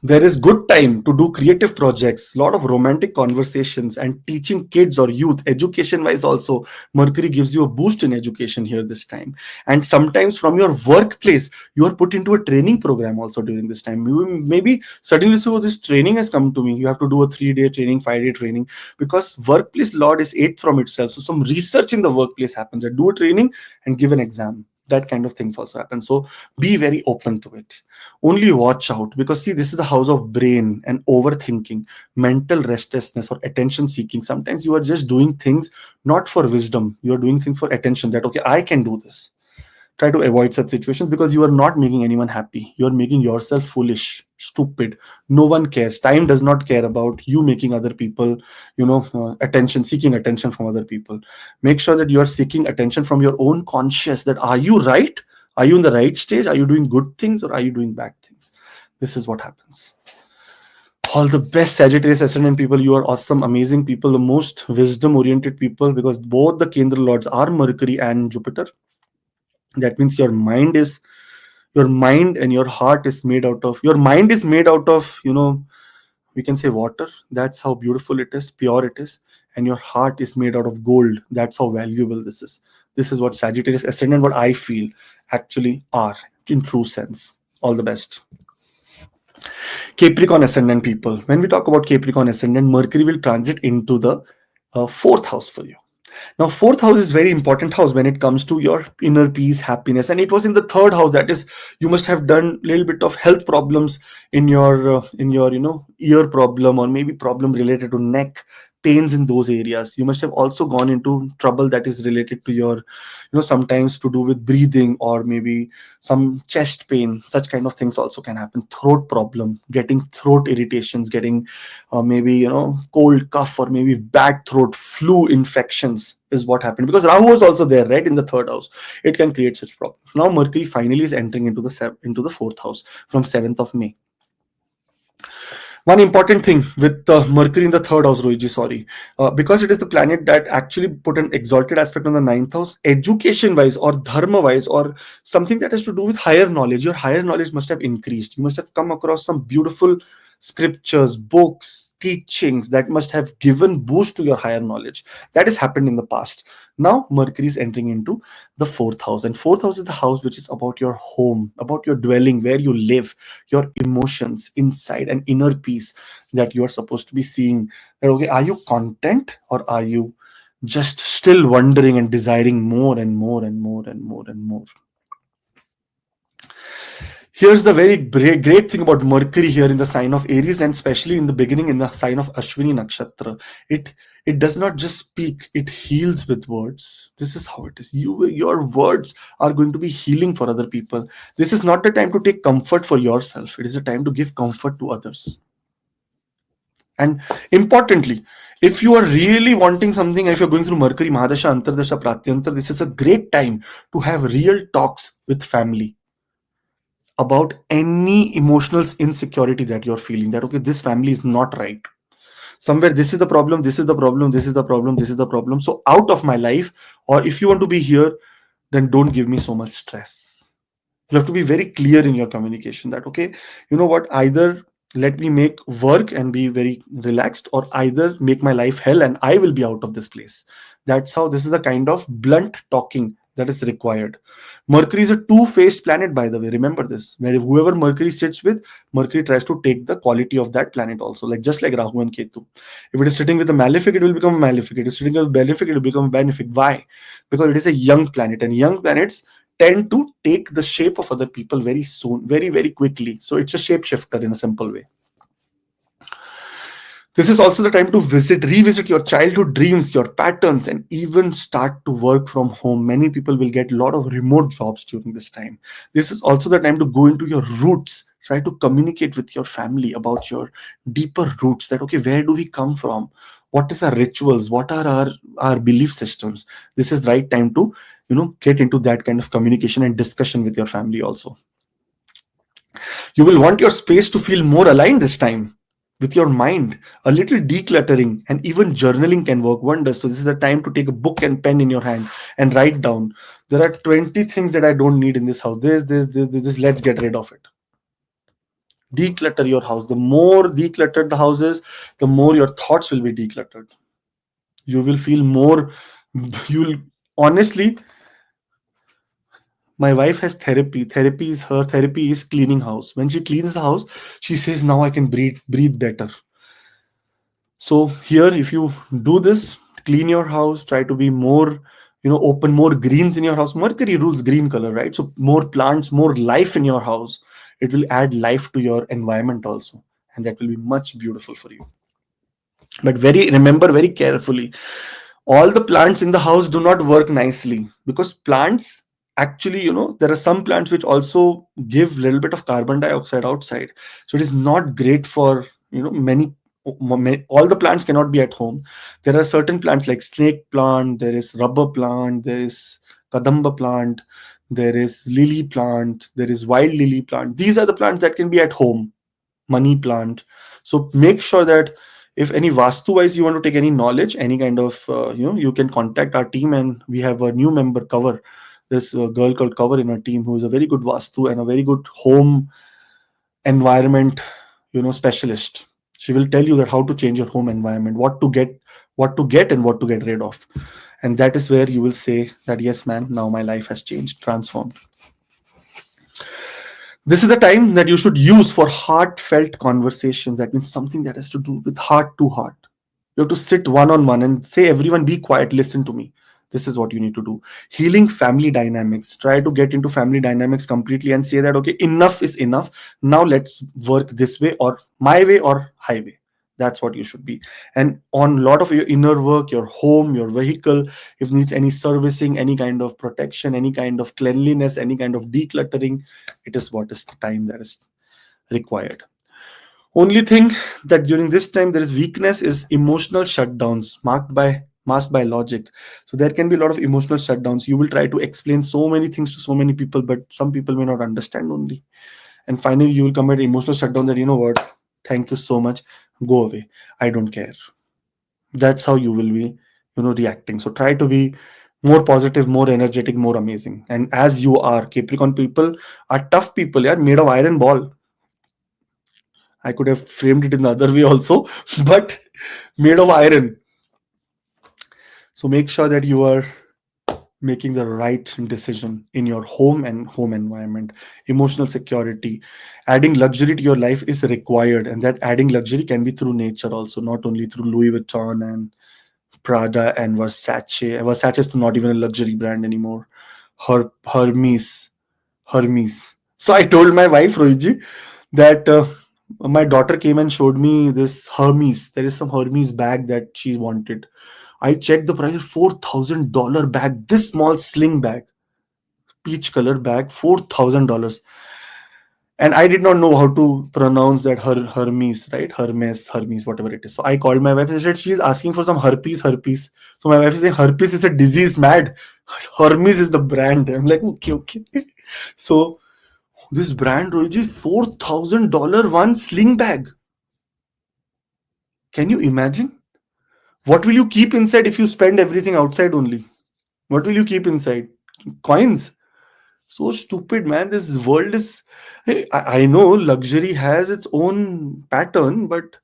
there is good time to do creative projects, lot of romantic conversations, and teaching kids or youth education wise also. Mercury gives you a boost in education here this time. And sometimes from your workplace, you are put into a training program also during this time. You maybe suddenly, so this training has come to me. You have to do a 3-day training, 5-day training, because workplace Lord is 8th from itself. So some research in the workplace happens. I do a training and give an exam. That kind of things also happen. So be very open to it. Only watch out, because see, this is the house of brain and overthinking, mental restlessness, or attention seeking. Sometimes you are just doing things not for wisdom, you are doing things for attention, that okay, I can do this. Try to avoid such situations, because you are not making anyone happy. You are making yourself foolish, stupid. No one cares. Time does not care about you making other people, attention, seeking attention from other people. Make sure that you are seeking attention from your own conscious, that are you right? Are you in the right stage? Are you doing good things, or are you doing bad things? This is what happens. All the best, Sagittarius ascendant people. You are awesome, amazing people, the most wisdom oriented people, because both the Kendra lords are Mercury and Jupiter. That means your mind and your heart is made out of, your mind is made out of, we can say water. That's how beautiful it is, pure it is. And your heart is made out of gold. That's how valuable this is. This is what Sagittarius ascendant, what I feel, actually are in true sense. All the best. Capricorn ascendant people. When we talk about Capricorn ascendant, Mercury will transit into the fourth house for you. Now, fourth house is very important house when it comes to your inner peace, happiness, and it was in the third house. That is, you must have done a little bit of health problems in your ear problem, or maybe problem related to neck pains in those areas. You must have also gone into trouble that is related to your, sometimes to do with breathing, or maybe some chest pain. Such kind of things also can happen. Throat problem, getting throat irritations, getting maybe cold cough, or maybe bad throat, flu infections is what happened, because Rahu was also there, right, in the third house. It can create such problems. Now Mercury finally is entering into the fourth house from 7th of May. One important thing with Mercury in the third house, Rohiji, sorry, because it is the planet that actually put an exalted aspect on the ninth house, education wise or dharma wise, or something that has to do with higher knowledge, your higher knowledge must have increased. You must have come across some beautiful scriptures, books, teachings that must have given boost to your higher knowledge. That has happened in the past. Now Mercury is entering into the fourth house, and fourth house is the house which is about your home, about your dwelling, where you live, your emotions inside, and inner peace that you are supposed to be seeing. That okay, are you content, or are you just still wondering and desiring more and more and more and more and more? Here's the very great thing about Mercury here in the sign of Aries, and especially in the beginning in the sign of Asvini Nakshatra. It does not just speak, it heals with words. This is how it is. Your words are going to be healing for other people. This is not the time to take comfort for yourself. It is a time to give comfort to others. And importantly, if you are really wanting something, if you're going through Mercury, Mahadasha, Antardasha, Pratyantar, this is a great time to have real talks with family about any emotional insecurity that you're feeling, that okay, this family is not right, somewhere this is the problem, this is the problem, this is the problem, this is the problem, so out of my life. Or if you want to be here, then don't give me so much stress. You have to be very clear in your communication, that okay, you know what, either let me make work and be very relaxed, or either make my life hell and I will be out of this place. That's how, this is the kind of blunt talking that is required. Mercury is a two-faced planet, by the way. Remember this. Where whoever Mercury sits with, Mercury tries to take the quality of that planet also. Like just like Rahu and Ketu. If it is sitting with a malefic, it will become a malefic. If it is sitting with a benefic, it will become a benefic. Why? Because it is a young planet, and young planets tend to take the shape of other people very soon, very, very quickly. So it's a shapeshifter in a simple way. This is also the time to revisit your childhood dreams, your patterns, and even start to work from home. Many people will get a lot of remote jobs during this time. This is also the time to go into your roots. Try to communicate with your family about your deeper roots, that okay, where do we come from? What is our rituals? What are our belief systems? This is the right time to, get into that kind of communication and discussion with your family also. You will want your space to feel more aligned this time with your mind. A little decluttering and even journaling can work wonders. So this is the time to take a book and pen in your hand and write down. There are 20 things that I don't need in this house. This, let's get rid of it. Declutter your house. The more decluttered the house is, the more your thoughts will be decluttered. You will feel more, you will, honestly, my wife has therapy. Her therapy is cleaning house. When she cleans the house, she says, now I can breathe better. So here, if you do this, clean your house, try to be more, open more greens in your house. Mercury rules green color, right? So more plants, more life in your house. It will add life to your environment also, and that will be much beautiful for you. But remember very carefully, all the plants in the house do not work nicely, because plants actually, there are some plants which also give little bit of carbon dioxide outside. So it is not great for, all the plants cannot be at home. There are certain plants like snake plant, there is rubber plant, there is kadamba plant, there is lily plant, there is wild lily plant. These are the plants that can be at home. Money plant. So make sure that if any vastu wise you want to take any knowledge, any kind of, you can contact our team, and we have a new member Cover. This girl called Cover in our team, who is a very good vastu and a very good home environment, specialist. She will tell you that how to change your home environment, what to get and what to get rid of. And that is where you will say that, yes, man, now my life has changed, transformed. This is the time that you should use for heartfelt conversations. That means something that has to do with heart to heart. You have to sit one on one and say, everyone, be quiet, listen to me. This is what you need to do. Healing family dynamics. Try to get into family dynamics completely and say that, okay, enough is enough. Now let's work this way, or my way, or highway. That's what you should be. And on a lot of your inner work, your home, your vehicle, if needs any servicing, any kind of protection, any kind of cleanliness, any kind of decluttering, it is what is the time that is required. Only thing that during this time there is weakness is emotional shutdowns masked by logic. So there can be a lot of emotional shutdowns. You will try to explain so many things to so many people, but some people may not understand only. And finally, you will come at emotional shutdown that, what, thank you so much, go away, I don't care. That's how you will be, reacting. So try to be more positive, more energetic, more amazing. And as you are, Capricorn people are tough people, yeah, made of iron ball. I could have framed it in the other way also, but made of iron. So make sure that you are making the right decision in your home and home environment. Emotional security, adding luxury to your life is required, and that adding luxury can be through nature also, not only through Louis Vuitton and Prada and Versace. Versace is not even a luxury brand anymore. Hermes, Hermes. So I told my wife Rohiji that my daughter came and showed me this Hermes. There is some Hermes bag that she wanted. I checked the price, $4,000 bag. This small sling bag, peach color bag, $4,000. And I did not know how to pronounce that Hermes, right? Hermes, whatever it is. So I called my wife and said she's asking for some herpes. So my wife is saying herpes is a disease, mad. Hermes is the brand. I'm like, okay. So this brand, Roji, $4,000 one sling bag. Can you imagine? What will you keep inside if you spend everything outside only? What will you keep inside? Coins. So stupid, man. This world is. Hey, I know luxury has its own pattern, but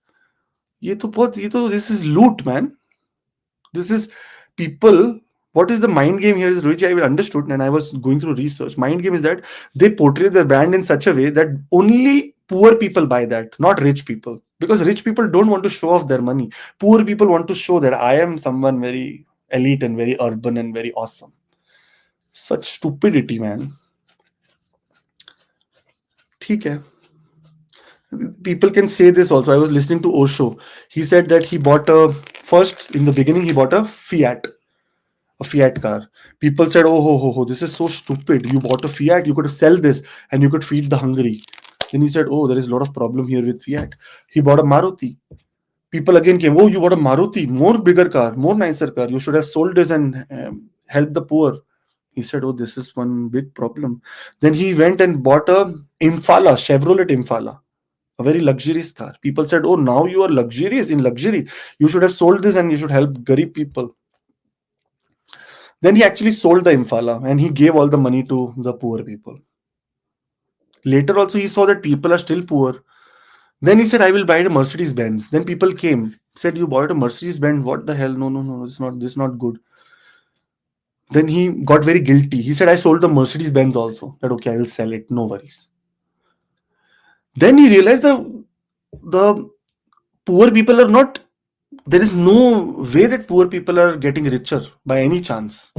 this is loot, man. This is people. What is the mind game here? Is which I understood, and I was going through research. Mind game is that they portray their brand in such a way that only poor people buy that, not rich people. Because rich people don't want to show off their money. Poor people want to show that I am someone very elite and very urban and very awesome. Such stupidity, man. ठीक है. People can say this also. I was listening to Osho. He said that he bought first in the beginning, he bought a Fiat car. People said, oh, ho, this is so stupid. You bought a Fiat, you could sell this and you could feed the hungry. Then he said, oh, there is a lot of problem here with Fiat. He bought a Maruti. People again came, oh, you bought a Maruti, more bigger car, more nicer car. You should have sold this and helped the poor. He said, oh, this is one big problem. Then he went and bought a Impala, Chevrolet Impala, a very luxurious car. People said, oh, now you are luxurious in luxury. You should have sold this and you should help Garib people. Then he actually sold the Impala and he gave all the money to the poor people. Later also he saw that people are still poor. Then he said, I will buy a Mercedes Benz. Then people came, said, you bought a Mercedes Benz. What the hell? No. This is not good. Then he got very guilty. He said, I sold the Mercedes Benz also. That okay, I will sell it. No worries. Then he realized the poor people are not, there is no way that poor people are getting richer by any chance.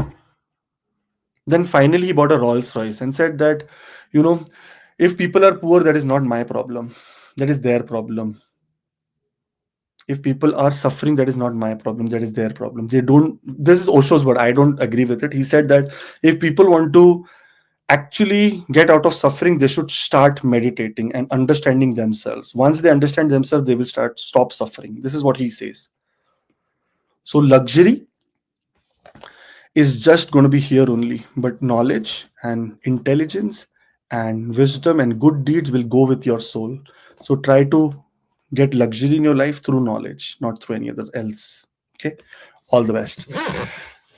Then finally he bought a Rolls Royce and said that, you know, if people are poor, that is not my problem. That is their problem. If people are suffering, that is not my problem. That is their problem. They don't. This is Osho's word. I don't agree with it. He said that if people want to actually get out of suffering, they should start meditating and understanding themselves. Once they understand themselves, they will stop suffering. This is what he says. So luxury is just going to be here only, but knowledge and intelligence and wisdom and good deeds will go with your soul. So try to get luxury in your life through knowledge, not through any other else. Okay, all the best.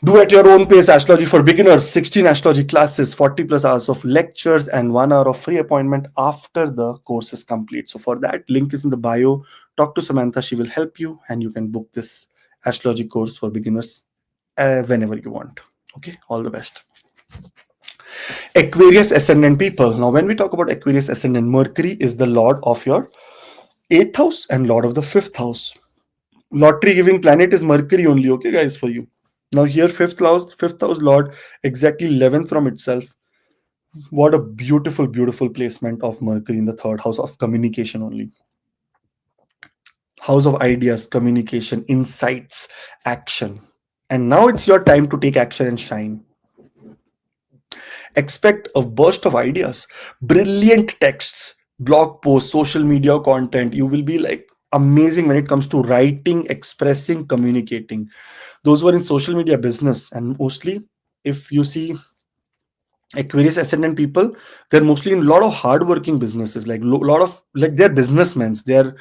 Do at your own pace astrology for beginners, 16 astrology classes, 40 plus hours of lectures, and 1 hour of free appointment after the course is complete. So for that, link is in the bio. Talk to Samantha, she will help you, and you can book this astrology course for beginners whenever you want. Okay, all the best. Aquarius ascendant people. Now, when we talk about Aquarius ascendant, Mercury is the lord of your 8th house and lord of the 5th house. Lottery giving planet is Mercury only, okay, guys, for you. Now, here, fifth house lord, exactly 11th from itself. What a beautiful, beautiful placement of Mercury in the 3rd house of communication only. House of ideas, communication, insights, action. And now it's your time to take action and shine. Expect a burst of ideas, brilliant texts, blog posts, social media content. You will be like amazing when it comes to writing, expressing, communicating. Those were in social media business, and mostly if you see Aquarius ascendant people, they're mostly in a lot of hardworking businesses, like lot of like they're businessmen. They're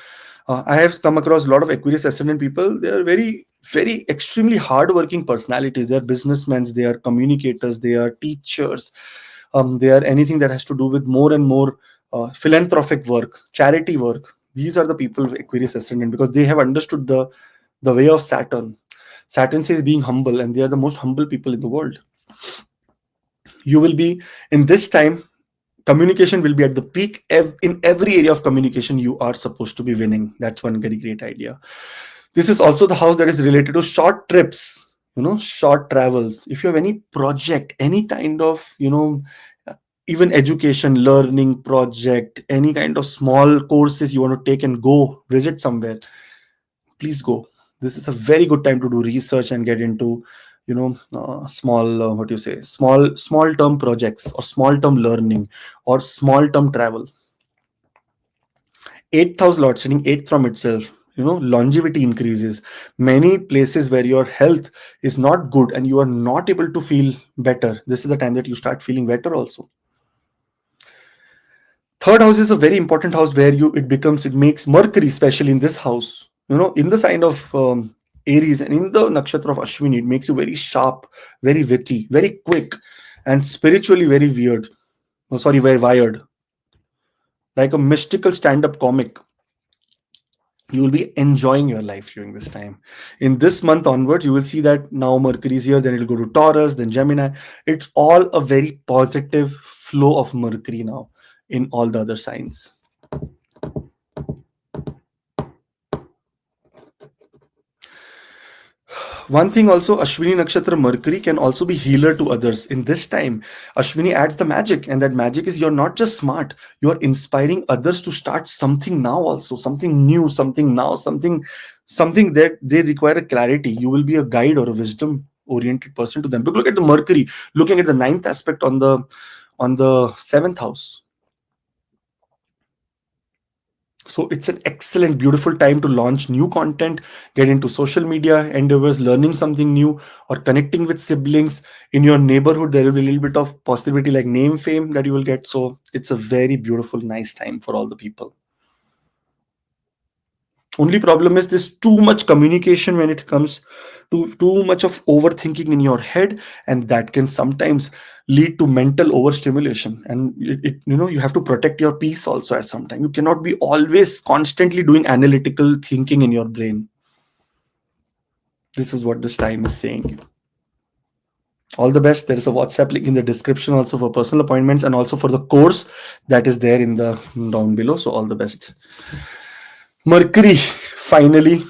I have come across a lot of Aquarius ascendant people. They are very, very extremely hardworking personalities. They are businessmen. They are communicators. They are teachers. They are anything that has to do with more and more philanthropic work, charity work. These are the people of Aquarius ascendant because they have understood the way of Saturn. Saturn says being humble, and they are the most humble people in the world. You will be in this time, communication will be at the peak. In every area of communication you are supposed to be winning. That's one very great idea. This is also the house that is related to short trips, short travels. If you have any project, any kind of even education learning project, any kind of small courses you want to take and go visit somewhere, please go. This is a very good time to do research and get into small what do you say, small term projects or small term learning or small term travel. 8th house lord sitting 8th from itself, longevity increases. Many places where your health is not good and you are not able to feel better, this is the time that you start feeling better also. 3rd house is a very important house where it makes Mercury, especially in this house, in the sign of Aries and in the nakshatra of Asvini, it makes you very sharp, very witty, very quick, and spiritually very weird. Oh, sorry, very wired, like a mystical stand-up comic. You will be enjoying your life during this time. In this month onwards, you will see that now Mercury is here, then it'll go to Taurus, then Gemini. It's all a very positive flow of Mercury now in all the other signs. One thing also, Asvini Nakshatra Mercury can also be healer to others. In this time, Asvini adds the magic, and that magic is you're not just smart, you're inspiring others to start something now also, something new, something now, something that they require a clarity. You will be a guide or a wisdom oriented person to them. But look at the Mercury, looking at the 9th aspect on the 7th house. So it's an excellent, beautiful time to launch new content, get into social media endeavors, learning something new, or connecting with siblings in your neighborhood. There will be a little bit of possibility like name fame that you will get. So it's a very beautiful, nice time for all the people. Only problem is this too much communication when it comes to too much of overthinking in your head, and that can sometimes lead to mental overstimulation. And you have to protect your peace also at some time. You cannot be always constantly doing analytical thinking in your brain. This is what this time is saying you. All the best. There is a WhatsApp link in the description also for personal appointments and also for the course that is there in the down below. So all the best. Mercury, finally,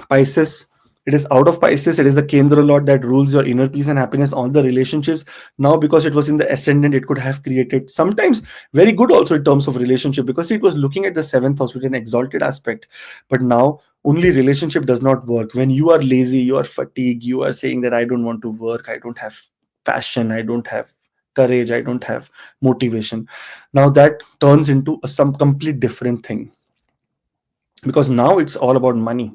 Pisces, It is out of Pisces. It is the Kendra Lord that rules your inner peace and happiness, all the relationships. Now, because it was in the ascendant, it could have created sometimes very good also in terms of relationship, because it was looking at the seventh house with an exalted aspect. But now, only relationship does not work. When you are lazy, you are fatigued, you are saying that I don't want to work, I don't have passion, I don't have courage, I don't have motivation. Now that turns into some complete different thing, because now it's all about money.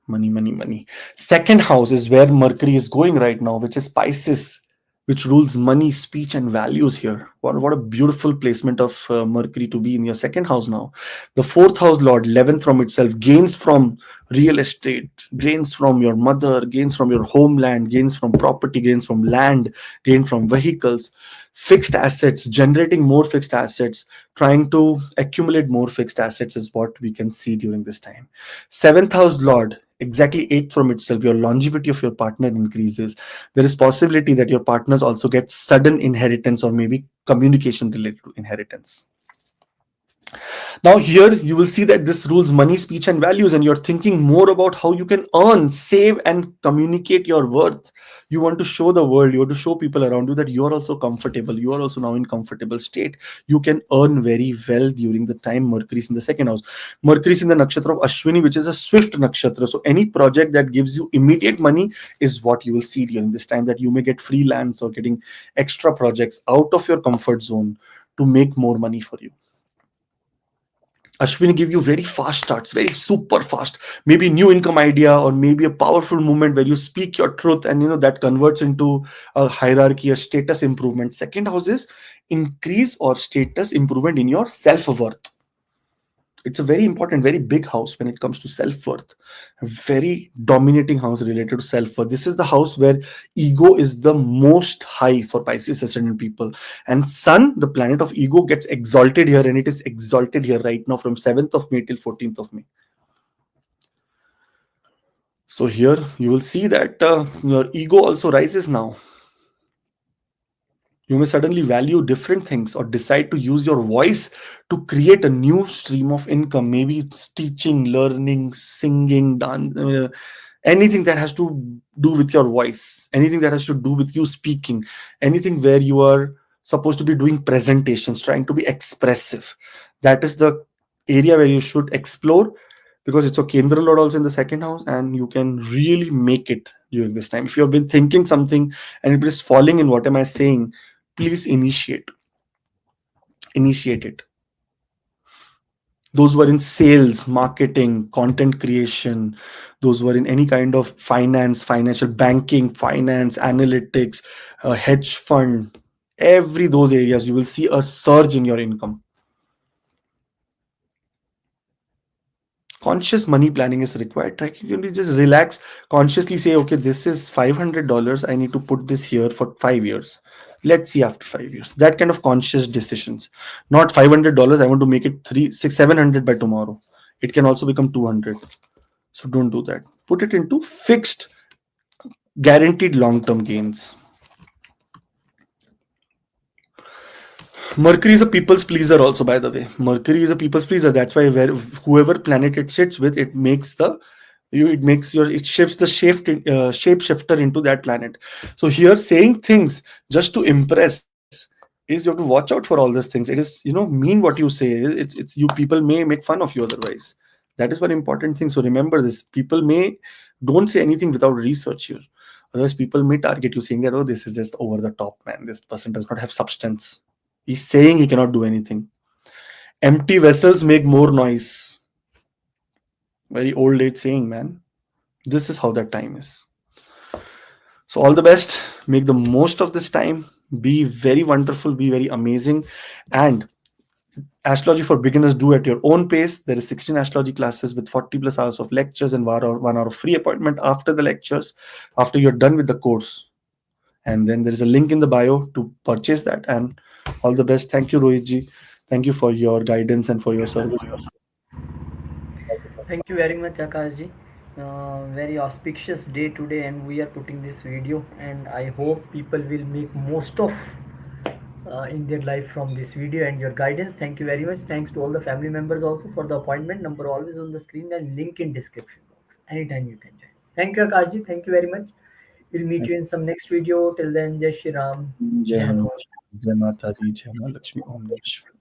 Money, money, money. Second house is where Mercury is going right now, which is Pisces, which rules money, speech, and values here. What a beautiful placement of Mercury to be in your second house now. The fourth house lord, 11th from itself, gains from real estate, gains from your mother, gains from your homeland, gains from property, gains from land, gains from vehicles, fixed assets, generating more fixed assets, trying to accumulate more fixed assets is what we can see during this time. Seventh house lord, exactly eighth from itself, your longevity of your partner increases. There is possibility that your partners also get sudden inheritance or maybe communication related to inheritance. Now, here you will see that this rules money, speech, and values, and you're thinking more about how you can earn, save, and communicate your worth. You want to show the world, you want to show people around you that you are also comfortable, you are also now in comfortable state. You can earn very well during the time Mercury is in the second house. Mercury is in the nakshatra of Asvini, which is a swift nakshatra. So, any project that gives you immediate money is what you will see during this time, that you may get freelance or getting extra projects out of your comfort zone to make more money for you. Ashwini give you very fast starts, very super fast, maybe new income idea or maybe a powerful movement where you speak your truth, and that converts into a hierarchy, a status improvement. Second house is increase or status improvement in your self-worth. It's a very important, very big house when it comes to self-worth. A very dominating house related to self-worth. This is the house where ego is the most high for Pisces ascendant people. And Sun, the planet of ego, gets exalted here, and it is exalted here right now from 7th of May till 14th of May. So here you will see that your ego also rises now. You may suddenly value different things or decide to use your voice to create a new stream of income. Maybe it's teaching, learning, singing, dance, anything that has to do with your voice, anything that has to do with you speaking, anything where you are supposed to be doing presentations, trying to be expressive. That is the area where you should explore, because it's a Kendra Lord also in the second house, and you can really make it during this time. If you have been thinking something and it is falling in what am I saying, please initiate it. Those who are in sales, marketing, content creation, those who are in any kind of finance, financial banking, finance, analytics, hedge fund, every those areas, you will see a surge in your income. Conscious money planning is required. You can just relax, consciously say, okay, this is $500. I need to put this here for 5 years. Let's see after 5 years. That kind of conscious decisions. Not $500. I want to make it 700 by tomorrow. It can also become 200. So don't do that. Put it into fixed, guaranteed long-term gains. Mercury is a people's pleaser also, by the way. Mercury is a people's pleaser. That's why whoever planet it sits with, it makes it shifts the shape shifter into that planet. So here, saying things just to impress is, you have to watch out for all these things. It is, mean what you say. It's you, people may make fun of you otherwise. That is one important thing. So remember this. People may don't say anything without research here. Otherwise, people may target you saying that, oh, this is just over the top, man. This person does not have substance. He's saying he cannot do anything. Empty vessels make more noise. Very old age saying, man. This is how that time is. So all the best. Make the most of this time. Be very wonderful. Be very amazing. And astrology for beginners, do at your own pace. There is 16 astrology classes with 40 plus hours of lectures and 1 hour of free appointment after the lectures, after you're done with the course. And then there is a link in the bio to purchase that. And all the best. Thank you, Rohitji. Thank you for your guidance and for your service. Thank you very much, Akashji. Very auspicious day today, and we are putting this video, and I hope people will make most of in their life from this video and your guidance. Thank you very much. Thanks to all the family members also for the appointment. Number always on the screen and link in description box. Anytime you can join. Thank you, Akashji. Thank you very much. We'll meet you in some next video. Till then, Jai Shri Ram. जय Jai Hanuman, Hanuman. जय माता दी, जय माँ लक्ष्मी, ओम नमः शिवाय।